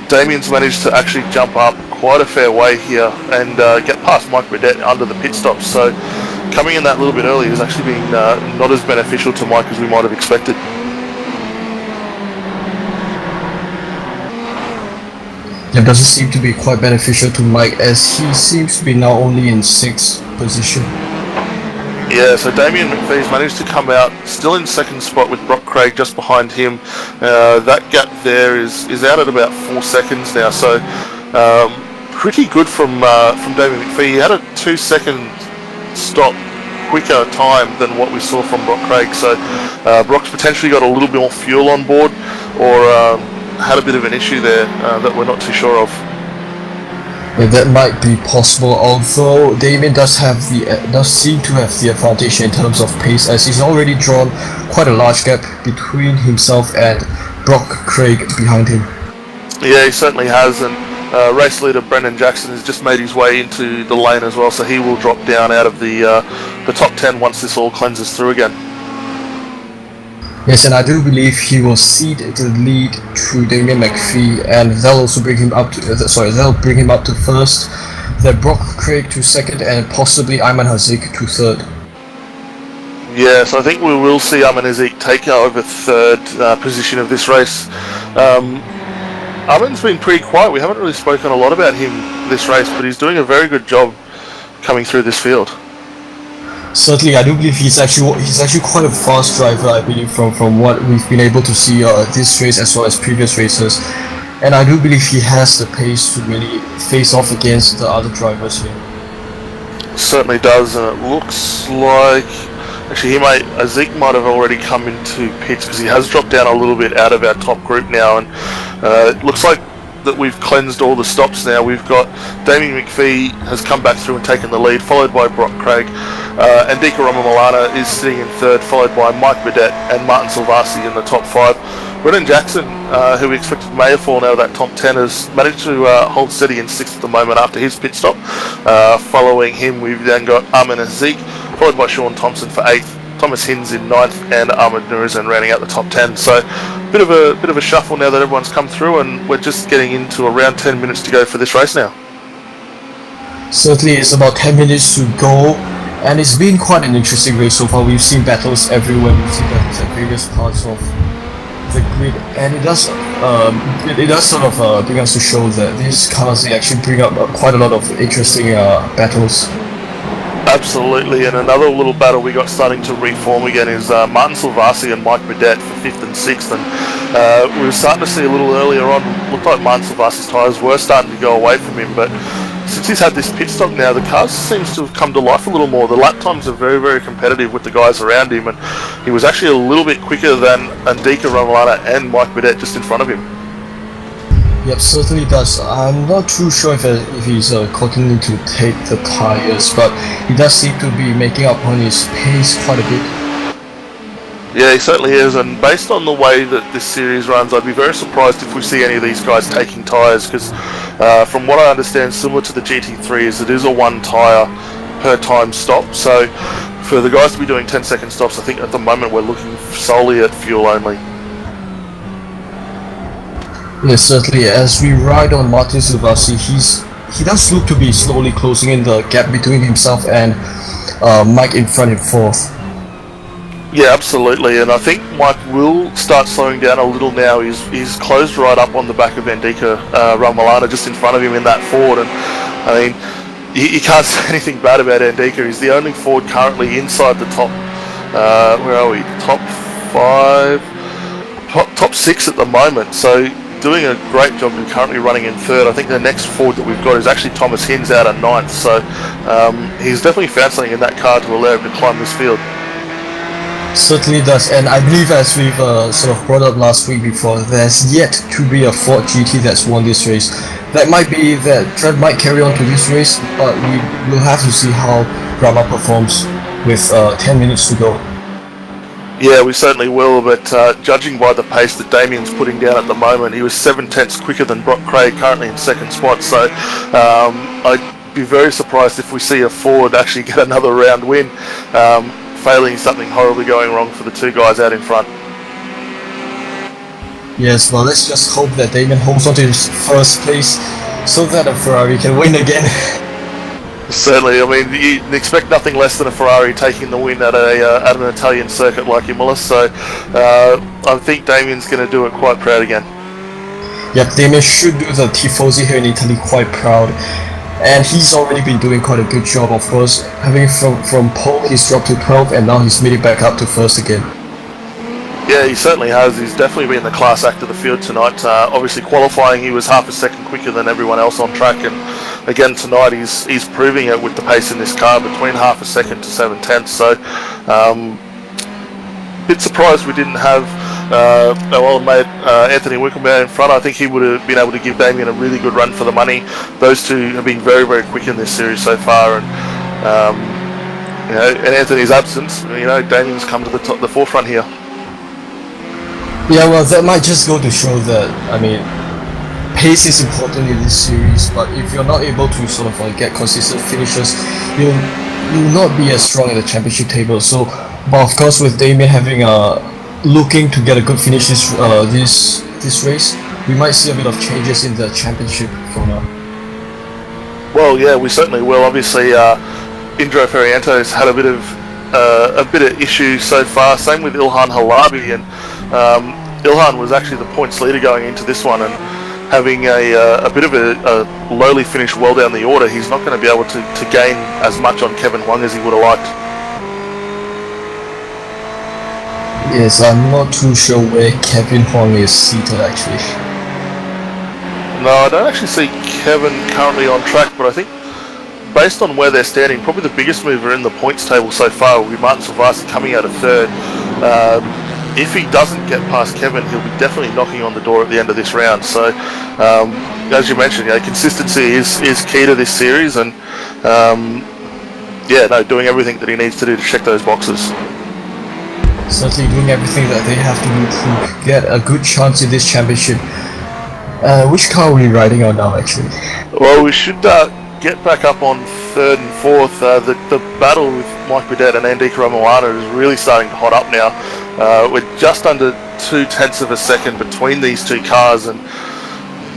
Damien's managed to actually jump up quite a fair way here and get past Mike Burdett under the pit stop. So coming in that little bit early has actually been not as beneficial to Mike as we might have expected. It doesn't seem to be quite beneficial to Mike, as he seems to be now only in 6th position. Yeah, so Damien McPhee's managed to come out still in 2nd spot with Brock Craig just behind him. That gap there is out at about 4 seconds now, so pretty good from Damien McPhee. He had a 2-second stop quicker time than what we saw from Brock Craig, so Brock's potentially got a little bit more fuel on board, or had a bit of an issue there that we're not too sure of. Yeah, that might be possible, although Damien does seem to have the advantage in terms of pace, as he's already drawn quite a large gap between himself and Brock Craig behind him. Yeah, he certainly has, and race leader Brendan Jackson has just made his way into the lane as well, so he will drop down out of the top 10 once this all cleanses through again. Yes, and I do believe he will cede the lead through Damien McPhee, and they'll also bring him up to they'll bring him up to 1st, then Brock Craig to 2nd, and possibly Ayman Hazik to 3rd. Yeah, so I think we will see Ayman Hazik take over 3rd position of this race. Ayman's been pretty quiet. We haven't really spoken a lot about him this race, but he's doing a very good job coming through this field. Certainly, I do believe he's actually quite a fast driver, I believe, from what we've been able to see this race as well as previous races, and I do believe he has the pace to really face off against the other drivers here. Certainly does, and it looks like actually Hazik might have already come into pits, because he has dropped down a little bit out of our top group now, and it looks like that we've cleansed all the stops now. We've got Damien McPhee has come back through and taken the lead, followed by Brock Craig. Andika Ramamalana is sitting in 3rd, followed by Mike Burdett and Martin Silvassi in the top 5. Brendan Jackson, who we expected may have fallen out of that top 10, has managed to hold steady in 6th at the moment after his pit stop. Following him, we've then got Ayman Hazik, followed by Sean Thompson for 8th, Thomas Hinds in 9th, and Ahmed Nurizan rounding out the top 10. So bit of a shuffle now that everyone's come through, and we're just getting into around 10 minutes to go for this race now. Certainly, it's about 10 minutes to go, and it's been quite an interesting race so far. We've seen battles everywhere. We've seen battles at various parts of the grid, and it does sort of bring us to show that these cars actually bring up quite a lot of interesting battles. Absolutely, and another little battle we got starting to reform again is Martin Silvassi and Mike Burdett for 5th and 6th, and we were starting to see a little earlier on, looked like Martin Silvassi's tyres were starting to go away from him, but since he's had this pit stop now, the car seems to have come to life a little more. The lap times are very, very competitive with the guys around him, and he was actually a little bit quicker than Andika Ramalana and Mike Burdett just in front of him. Yep, certainly does. I'm not too sure if he's continuing to take the tyres, but he does seem to be making up on his pace quite a bit. Yeah, he certainly is, and based on the way that this series runs, I'd be very surprised if we see any of these guys taking tyres, because from what I understand, similar to the GT3, it is a 1 tyre per time stop, so for the guys to be doing 10-second stops, I think at the moment we're looking solely at fuel only. Yes, certainly. As we ride on Martin Silvassi, he does look to be slowly closing in the gap between himself and Mike in front and 4th. Yeah, absolutely, and I think Mike will start slowing down a little now. He's closed right up on the back of Andika Ramalana, just in front of him in that Ford, and I mean, you can't say anything bad about Andika. He's the only Ford currently inside the top, where are we, top 5, top 6 at the moment, so doing a great job and currently running in 3rd. I think the next Ford that we've got is actually Thomas Hinds out at 9th, so he's definitely found something in that car to allow him to climb this field. Certainly does, and I believe, as we've sort of brought up last week before, there's yet to be a Ford GT that's won this race. That might carry on to this race, but we will have to see how Rama performs with 10 minutes to go. Yeah, we certainly will, but judging by the pace that Damien's putting down at the moment, he was 7/10 quicker than Brock Craig, currently in 2nd spot, so I'd be very surprised if we see a Ford actually get another round win, failing something horribly going wrong for the 2 guys out in front. Yes, well, let's just hope that Damien holds on to his 1st place so that a Ferrari can win again. Certainly, I mean, you expect nothing less than a Ferrari taking the win at an Italian circuit like Imola, so I think Damien's going to do it quite proud again. Yep, Damien should do the Tifosi here in Italy quite proud. And he's already been doing quite a good job, of course. Having from pole, he's dropped to 12, and now he's made it back up to first again. Yeah, he certainly has. He's definitely been the class act of the field tonight. Obviously, qualifying, he was half a second quicker than everyone else on track, and again tonight he's proving it with the pace in this car, between half a second to 7/10. So, bit surprised we didn't have our old mate Anthony Winkelmeyer in front. I think he would have been able to give Damien a really good run for the money. Those two have been very, very quick in this series so far, and in Anthony's absence, Damien's come to the forefront here. Yeah, well, that might just go to show that, I mean, pace is important in this series, but if you're not able to sort of like get consistent finishes, you'll not be as strong at the championship table. So, but of course, with Damien having looking to get a good finish this race, we might see a bit of changes in the championship for now. Well, yeah, we certainly will. Obviously, Indro Ferriento's had a bit of issue so far. Same with Ilhan Halabi, and Ilhan was actually the points leader going into this one, and having a bit of a lowly finish well down the order, he's not going to be able to gain as much on Kevin Huang as he would have liked. Yes, I'm not too sure where Kevin Huang is seated actually. No, I don't actually see Kevin currently on track, but I think based on where they're standing, probably the biggest mover in the points table so far will be Martin Silvassi coming out of third. If he doesn't get past Kevin, he'll be definitely knocking on the door at the end of this round. So, as you mentioned, consistency is key to this series, and doing everything that he needs to do to check those boxes. Certainly doing everything that they have to do to get a good chance in this championship. Which car are we riding on now, actually? Well, we should get back up on third and fourth. The battle with Mike Burdett and Andika Ramoana is really starting to hot up now. We're just under 0.2 of a second between these two cars, and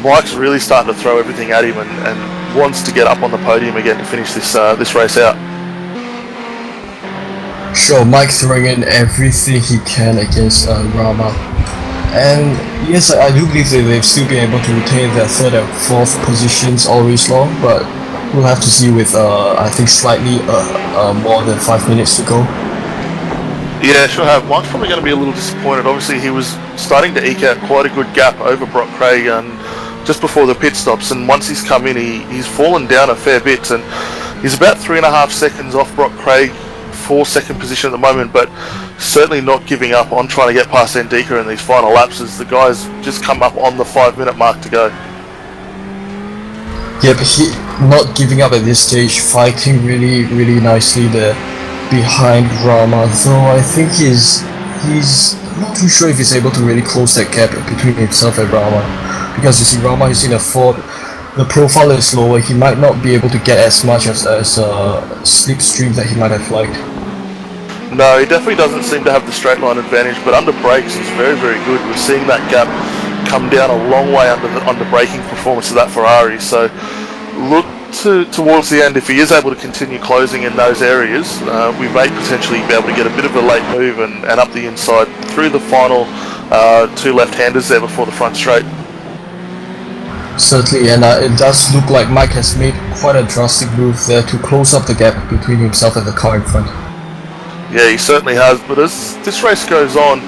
Mike's really starting to throw everything at him and wants to get up on the podium again to finish this race out. Sure, Mike throwing in everything he can against Rama. And yes, I do believe that they've still been able to retain their third and fourth positions all race long, but we'll have to see with, I think, slightly more than 5 minutes to go. Yeah, sure have. Mike's probably going to be a little disappointed. Obviously, he was starting to eke out quite a good gap over Brock Craig just before the pit stops, and once he's come in, he's fallen down a fair bit, and he's about 3.5 seconds off Brock Craig for second position at the moment, but certainly not giving up on trying to get past Andika in these final laps, as the guys just come up on the 5-minute mark to go. Yeah, but he not giving up at this stage, fighting really, really nicely there behind Rama, though I think he's not too sure if he's able to really close that gap between himself and Rama, because you see Rama is in a Ford, the profile is lower, he might not be able to get as much as a slipstream that he might have liked. No, he definitely doesn't seem to have the straight line advantage, but under brakes he's very, very good. We're seeing that gap come down a long way under braking performance of that Ferrari, so look towards the end, if he is able to continue closing in those areas, we may potentially be able to get a bit of a late move and up the inside through the final two left-handers there before the front straight. Certainly, and it does look like Mike has made quite a drastic move there to close up the gap between himself and the car in front. Yeah, he certainly has, but as this race goes on,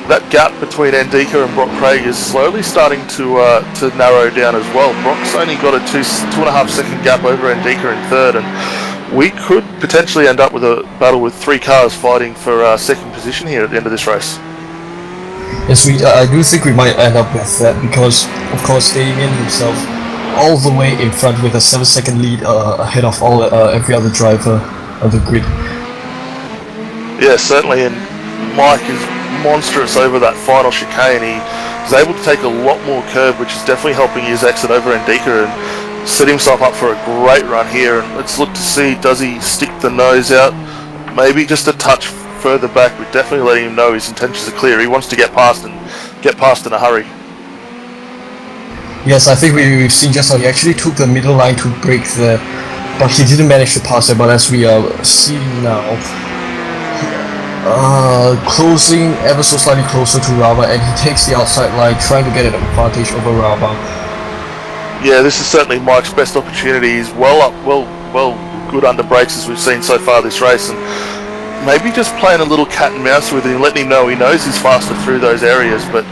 that gap between Andika and Brock Craig is slowly starting to narrow down as well. Brock's only got a 2.5 second gap over Andika in third, and we could potentially end up with a battle with 3 cars fighting for second position here at the end of this race. Yes, I do think we might end up with that, because of course Damien himself all the way in front with a 7-second lead ahead of every other driver on the grid. Yeah, certainly, and Mike is monstrous over that final chicane. He's able to take a lot more curve, which is definitely helping his exit over Andika and set himself up for a great run here. And let's look to see, does he stick the nose out? Maybe just a touch further back. We're definitely letting him know his intentions are clear. He wants to get past in a hurry. Yes, I think we've seen just how he actually took the middle line to break there, but he didn't manage to pass it. But as we are seeing now, closing ever so slightly closer to Rama, and he takes the outside line, trying to get an advantage over Rama. Yeah, this is certainly Mike's best opportunity. He's well good under brakes as we've seen so far this race, and maybe just playing a little cat and mouse with him, letting him know he knows he's faster through those areas. But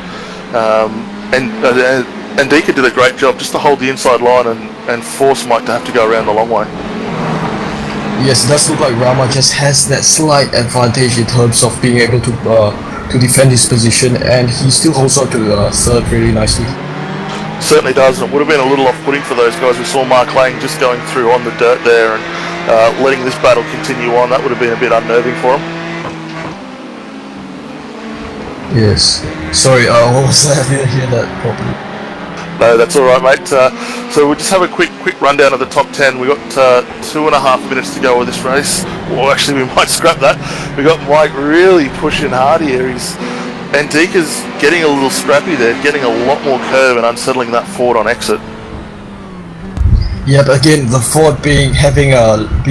and Dika did a great job just to hold the inside line and force Mike to have to go around the long way. Yes, it does look like Rama just has that slight advantage in terms of being able to defend his position, and he still holds on to third really nicely. Certainly does, and it would have been a little off-putting for those guys. We saw Mark Lang just going through on the dirt there and letting this battle continue on. That would have been a bit unnerving for him. Yes. Sorry, what was that? I didn't hear that properly. No, that's all right, mate. So we'll just have a quick rundown of the top 10. We've got 2.5 minutes to go with this race. Well, actually, we might scrap that. We've got Mike really pushing hard here. And Dika's getting a little scrappy there, getting a lot more curve and unsettling that Ford on exit. Yeah, but again, the Ford being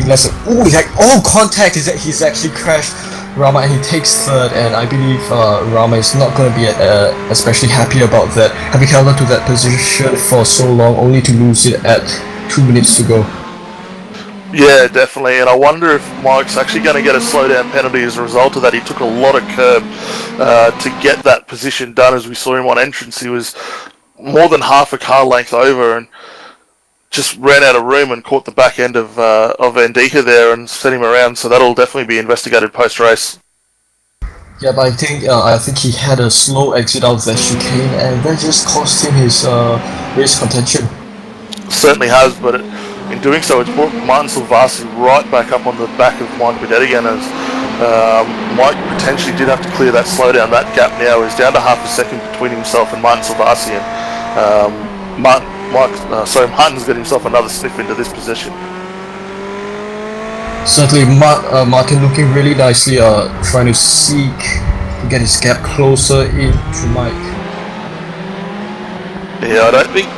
less. Oh, contact! He's actually crashed Rama, and he takes third. And I believe Rama is not going to be especially happy about that, having held on to that position for so long, only to lose it at 2 minutes to go. Yeah, definitely, and I wonder if Mike's actually going to get a slowdown penalty as a result of that. He took a lot of curb to get that position done. As we saw him on entrance, he was more than half a car length over and just ran out of room and caught the back end of Ndika there and set him around. So that'll definitely be investigated post-race. Yeah, but I think he had a slow exit out of that chicane, and that just cost him his race contention. Certainly has, but in doing so, it's brought Martin Silvassi right back up on the back of Mike Bidet again, as Mike potentially did have to clear that slowdown. That gap now is down to half a second between himself and Martin Silvassi, and Martin's got himself another sniff into this position. Certainly, Martin looking really nicely, trying to seek to get his gap closer into Mike. Yeah, I don't think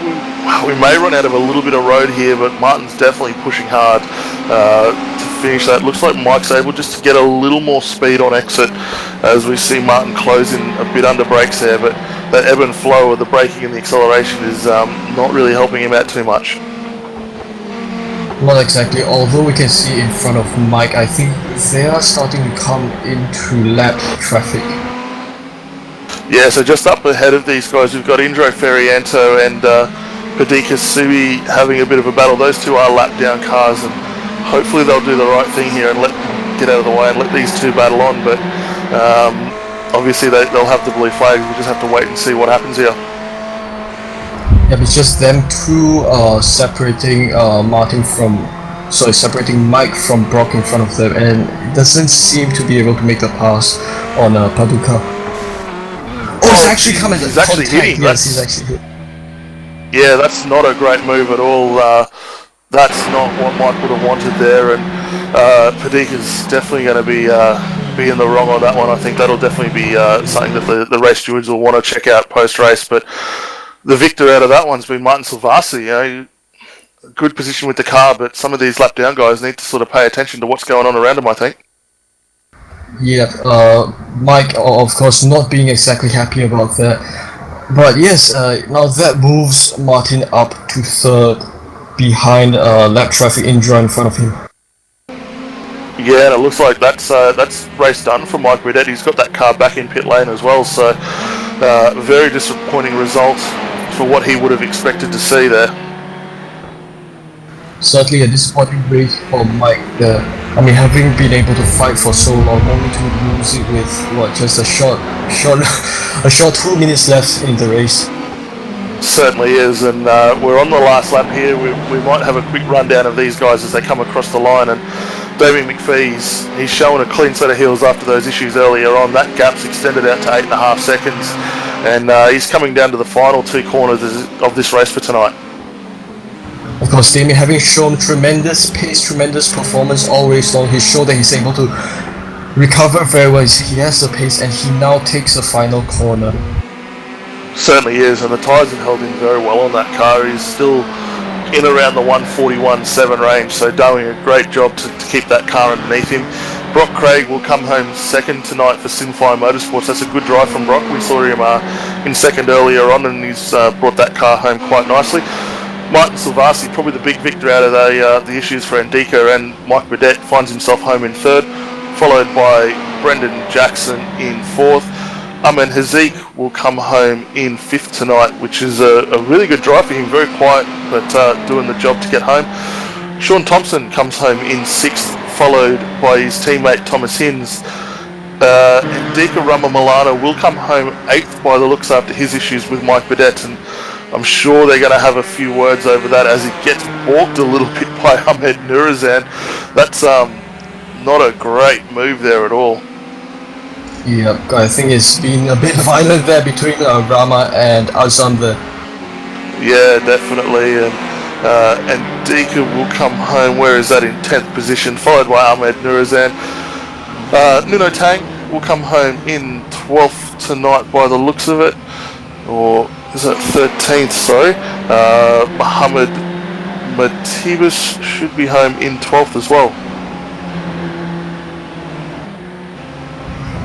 we may run out of a little bit of road here, but Martin's definitely pushing hard to finish that. Looks like Mike's able just to get a little more speed on exit as we see Martin closing a bit under brakes there, but that ebb and flow of the braking and the acceleration is not really helping him out too much. Not exactly, although we can see in front of Mike, I think they are starting to come into lap traffic. Yeah, so just up ahead of these guys, we've got Indro Ferrianto and Padika Subi having a bit of a battle. Those two are lap down cars, and hopefully they'll do the right thing here and get out of the way and let these two battle on. But obviously they'll have the blue flags. We just have to wait and see what happens here. Yeah, it's just them two separating separating Mike from Brock in front of them, and it doesn't seem to be able to make the pass on Paducah. He's actually coming. He's actually hitting. Yes, he's actually hit. Yeah, that's not a great move at all. That's not what Mike would have wanted there, and Padika's definitely going to be in the wrong on that one. I think that'll definitely be something that the race stewards will want to check out post-race. But the victor out of that one's been Martin Silvassi. You know, good position with the car, but some of these lap down guys need to sort of pay attention to what's going on around them, I think. Yeah, Mike, of course, not being exactly happy about that. But yes, now that moves Martin up to third behind lap traffic Indra in front of him. Yeah, and it looks like that's race done for Mike Bidet. He's got that car back in pit lane as well, so very disappointing result for what he would have expected to see there. Certainly a disappointing race for Mike. Having been able to fight for so long, only to lose it with just a short 2 minutes left in the race. Certainly is, and we're on the last lap here. We might have a quick rundown of these guys as they come across the line. And Damien McPhee, he's showing a clean set of heels after those issues earlier on. That gap's extended out to 8.5 seconds, and he's coming down to the final two corners of this race for tonight. Of course, Damien having shown tremendous pace, tremendous performance all race long. He's shown that he's able to recover very well. He has the pace, and he now takes the final corner. Certainly is, and the tyres have held in very well on that car. He's still in around the 141.7 range, so doing a great job to keep that car underneath him. Brock Craig will come home second tonight for Simfire Motorsports. That's a good drive from Brock. We saw him in second earlier on, and he's brought that car home quite nicely. Martin Silvassi, probably the big victor out of the issues for Andika, and Mike Burdett finds himself home in third, followed by Brendan Jackson in fourth. Amen Haziq will come home in fifth tonight, which is a really good drive for him. Very quiet, but doing the job to get home. Sean Thompson comes home in sixth, followed by his teammate Thomas Hinz. Andika Milano will come home eighth by the looks after his issues with Mike Burdett, and I'm sure they're going to have a few words over that as he gets balked a little bit by Ahmed Nurazan. That's not a great move there at all. Yeah, I think it's been a bit violent there between Rama and Azam there. Yeah, definitely. And Dika will come home, where is that, in 10th position, followed by Ahmed Nurazan. Nuno Tang will come home in 12th tonight by the looks of it. Or is it 13th, sorry. Mohammed Matibus should be home in 12th as well.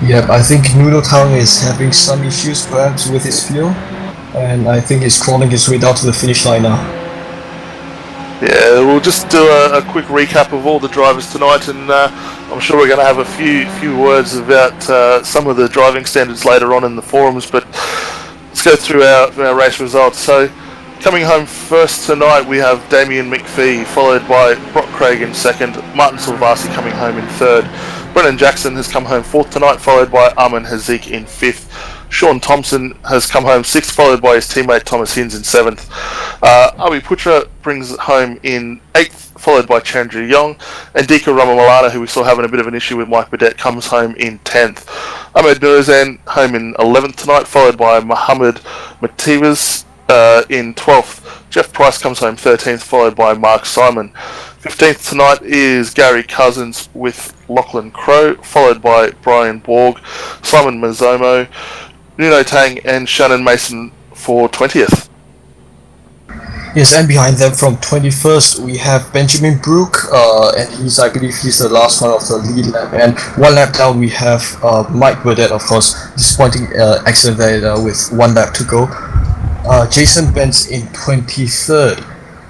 Yep, I think Nuno Tang is having some issues perhaps with his fuel, and I think he's crawling his way down to the finish line now. Yeah, we'll just do a quick recap of all the drivers tonight, and I'm sure we're going to have a few words about some of the driving standards later on in the forums, but let's go through our race results. So, coming home first tonight, we have Damien McPhee, followed by Brock Craig in second, Martin Silvassi coming home in third. Brennan Jackson has come home fourth tonight, followed by Amen Haziq in fifth. Sean Thompson has come home sixth, followed by his teammate Thomas Hinz in seventh. Abi Putra brings it home in eighth, followed by Chandra Yong. And Dika Ramamalana, who we saw having a bit of an issue with Mike Burdett, comes home in 10th. Ahmed Nurazan home in 11th tonight, followed by Mohammed Matibas in 12th. Jeff Price comes home 13th, followed by Mark Simon. 15th tonight is Gary Cousins with Lachlan Crow, followed by Brian Borg, Simon Mazomo, Nuno Tang and Shannon Mason for 20th. Yes, and behind them from 21st we have Benjamin Brook, and I believe he's the last one of the lead lap. And one lap down we have Mike Burdett, of course, disappointing accident there with one lap to go. Jason Benz in 23rd,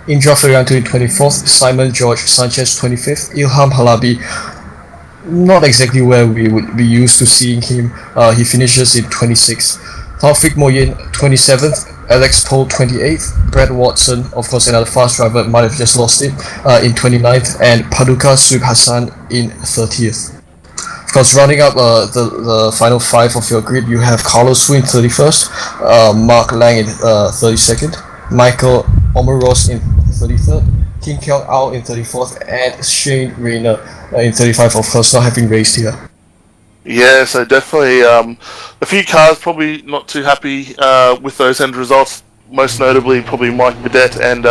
Indra Ferianto in 24th, Simon George Sanchez 25th, Ilham Halabi, not exactly where we would be used to seeing him. He finishes in 26th. Taufik Moyin 27th, Alex Toll 28th, Brad Watson, of course another fast driver, might have just lost it, in 29th, and Paduka Sub Hassan in 30th. Of course, rounding up the final five of your grid, you have Carlos Wu in 31st, Mark Lang in 32nd, Michael Omeros in 33rd, Kim Kyung Ao in 34th, and Shane Rayner in 35th, of course, not having raced here. Yeah, so definitely a few cars probably not too happy with those end results, most notably probably Mike Burdett and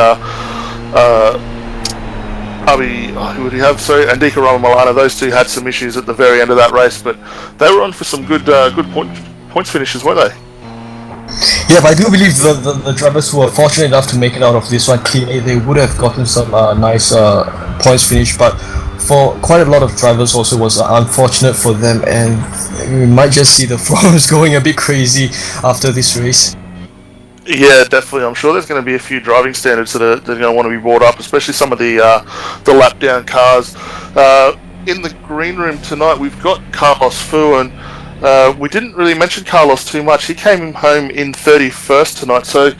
who would he have? Sorry, Andika Ramamalana. Those two had some issues at the very end of that race, but they were on for some good points finishes, weren't they? Yeah, but I do believe the drivers who were fortunate enough to make it out of this one cleanly, they would have gotten some nice points finish, but for quite a lot of drivers also was unfortunate for them, and we might just see the forums going a bit crazy after this race. Yeah, definitely. I'm sure there's going to be a few driving standards that are going to want to be brought up, especially some of the lap down cars. In the green room tonight, we've got Carlos Fu, and we didn't really mention Carlos too much. He came home in 31st tonight, so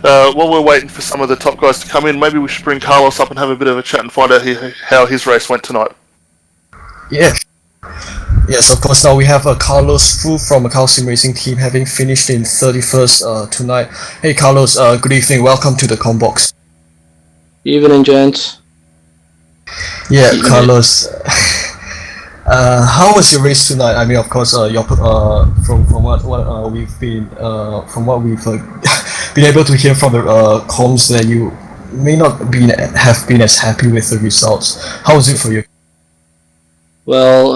while we're waiting for some of the top guys to come in, maybe we should bring Carlos up and have a bit of a chat and find out how his race went tonight. Yeah. Yes, of course. Now we have Carlos Fu from Macau Sim Racing Team, having finished in 31st tonight. Hey Carlos, good evening. Welcome to the Combox. Evening, gents. Yeah, Carlos. How was your race tonight? I mean, of course, from what we've been been able to hear from the comms, that you may not have been as happy with the results. How was it for you? Well,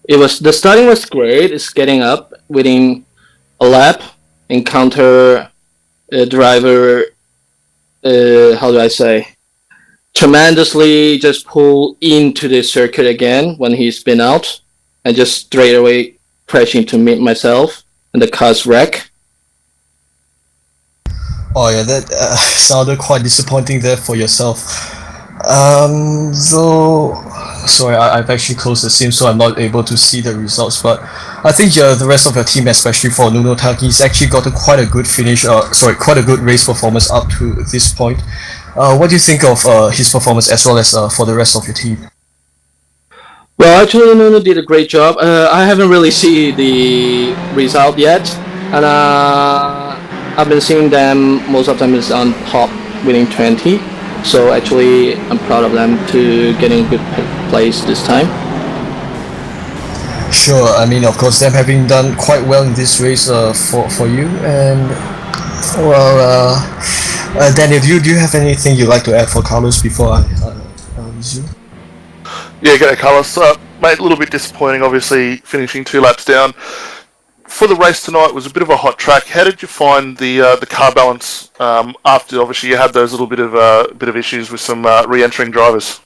the starting was great. It's getting up, winning a lap, encounter a driver. How do I say? tremendously just pull into the circuit again when he spin out, and just straight away crash into me myself, and the car's wreck. Oh yeah, that sounded quite disappointing there for yourself. So sorry, I've actually closed the sim, so I'm not able to see the results. But I think the rest of your team, especially for Nuno Taki's actually got quite a good finish. Quite a good race performance up to this point. What do you think of his performance as well as for the rest of your team? Well, actually, Nuno did a great job. I haven't really seen the result yet, and I've been seeing them most of the time is on top, winning 20. So actually, I'm proud of them to getting a good place this time. Sure, I mean, of course, them having done quite well in this race for you, and well, Daniel, do you have anything you'd like to add for Carlos before I resume? Yeah, go Carlos. Mate, a little bit disappointing, obviously, finishing 2 laps down. For the race tonight, it was a bit of a hot track. How did you find the car balance after, obviously, you had those little bit of issues with some re-entering drivers?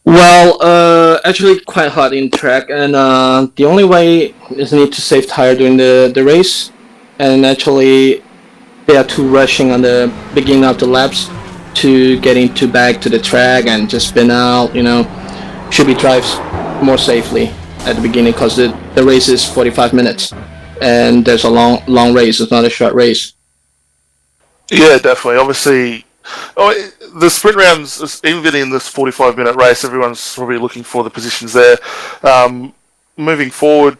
Well, actually quite hot in track, and the only way is need to save tire during the race, and actually they are too rushing on the beginning of the laps to get into back to the track and just spin out. Should be drives more safely at the beginning because the race is 45 minutes, and there's a long race. It's not a short race. Yeah, definitely. Obviously, the sprint rounds, even in this 45-minute race, everyone's probably looking for the positions there. Moving forward,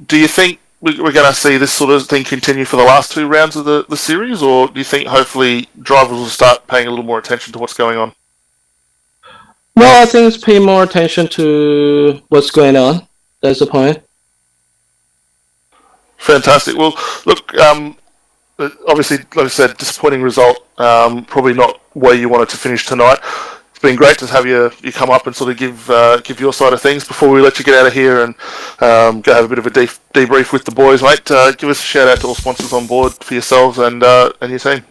do you think we're going to see this sort of thing continue for the last 2 rounds of the series, or do you think hopefully drivers will start paying a little more attention to what's going on? Well, I think it's paying more attention to what's going on. That's the point. Fantastic. Well, look, obviously, like I said, disappointing result. Probably not where you wanted to finish tonight. It's been great to have you come up and sort of give your side of things before we let you get out of here and go have a bit of a debrief with the boys, mate. Give us a shout out to all sponsors on board for yourselves and your team.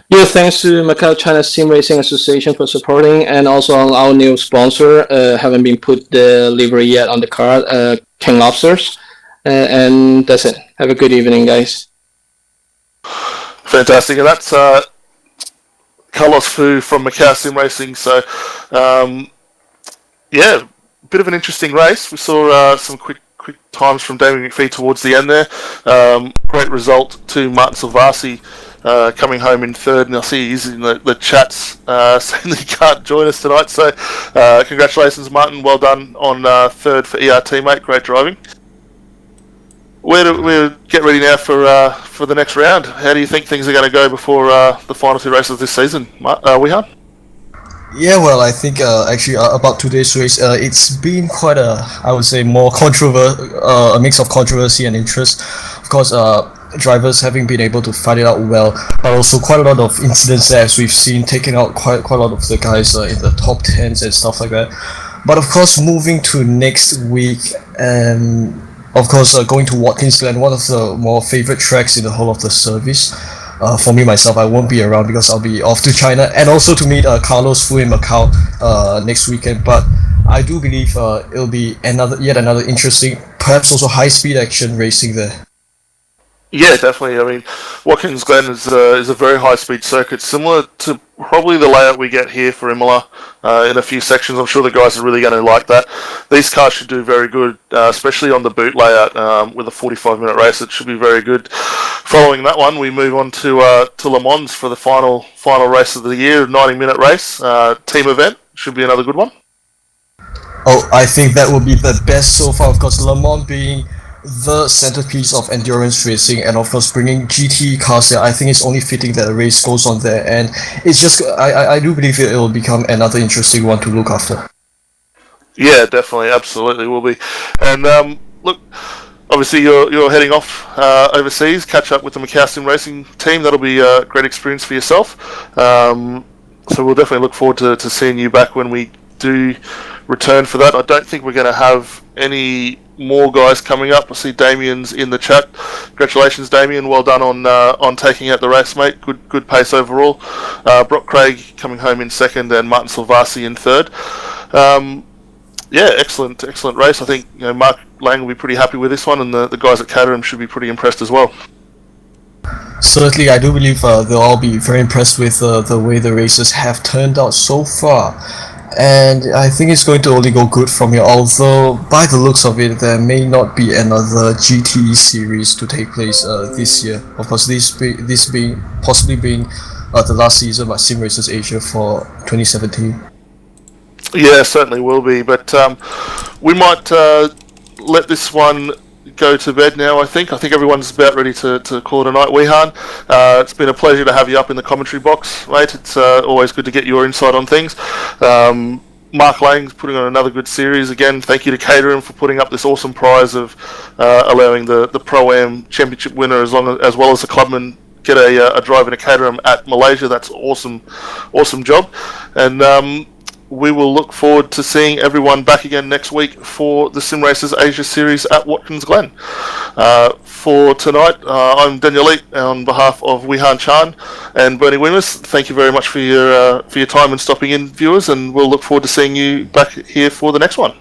Yeah, thanks to Macau China Sim Racing Association for supporting, and also our new sponsor. Haven't been put the livery yet on the car, King Lobsters, and that's it. Have a good evening, guys. Fantastic, and that's Carlos Fu from Macau Sim Racing. So, yeah, bit of an interesting race. We saw some quick times from Damien McPhee towards the end there. Great result to Martin Silvasi. Coming home in 3rd, and I see he's in the chats saying that he can't join us tonight. So, congratulations, Martin. Well done on 3rd for ERT, mate. Great driving. We'll get ready now for the next round. How do you think things are going to go before the final 2 races this season, Wihan? Yeah, well, I think actually about today's race, it's been quite I would say, more a mix of controversy and interest. Of course, drivers having been able to fight it out well, but also quite a lot of incidents there, as we've seen, taking out quite a lot of the guys in the top 10s and stuff like that. But of course, moving to next week, of course, going to Watkins Glen, one of the more favorite tracks in the whole of the service. For me myself, I won't be around because I'll be off to China, and also to meet Carlos Fu in Macau next weekend. But I do believe it'll be yet another interesting, perhaps also high-speed action racing there. Yeah, definitely. I mean, Watkins Glen is a very high-speed circuit, similar to probably the layout we get here for Imola in a few sections. I'm sure the guys are really going to like that. These cars should do very good, especially on the boot layout with a 45-minute race. It should be very good. Following that one, we move on to Le Mans for the final race of the year, 90-minute race, team event. Should be another good one. Oh, I think that will be the best so far. Of course, Le Mans being the centerpiece of endurance racing, and of course bringing GTE cars there, I think it's only fitting that a race goes on there, and it's just I do believe it will become another interesting one to look after. Yeah, definitely, absolutely will be. And look, obviously you're heading off overseas, catch up with the Macau Sim Racing team. That'll be a great experience for yourself. So we'll definitely look forward to seeing you back when we do return for that. I don't think we're going to have any more guys coming up. I see Damien's in the chat. Congratulations, Damien. Well done on taking out the race, mate. Good pace overall. Brock Craig coming home in second, and Martin Silvasi in third. Yeah, excellent race. I think Mark Lang will be pretty happy with this one, and the guys at Caterham should be pretty impressed as well. Certainly, I do believe they'll all be very impressed with the way the races have turned out so far. And I think it's going to only go good from here, although by the looks of it, there may not be another GTE series to take place this year. Of course, this being possibly being the last season by Sim Racers Asia for 2017. Yeah, certainly will be, but we might let this one go to bed now. I think everyone's about ready to call it a night. Wehan, it's been a pleasure to have you up in the commentary box, mate. It's always good to get your insight on things. Mark Lang's putting on another good series again. Thank you to Caterham for putting up this awesome prize of allowing the Pro-Am Championship winner as well as the clubman get a drive in a Caterham at Malaysia. That's awesome job. And we will look forward to seeing everyone back again next week for the Sim Racers Asia Series at Watkins Glen. For tonight, I'm Daniel Lee on behalf of Wehan Chan and Bernie Wimers. Thank you very much for your time and stopping in, viewers, and we'll look forward to seeing you back here for the next one.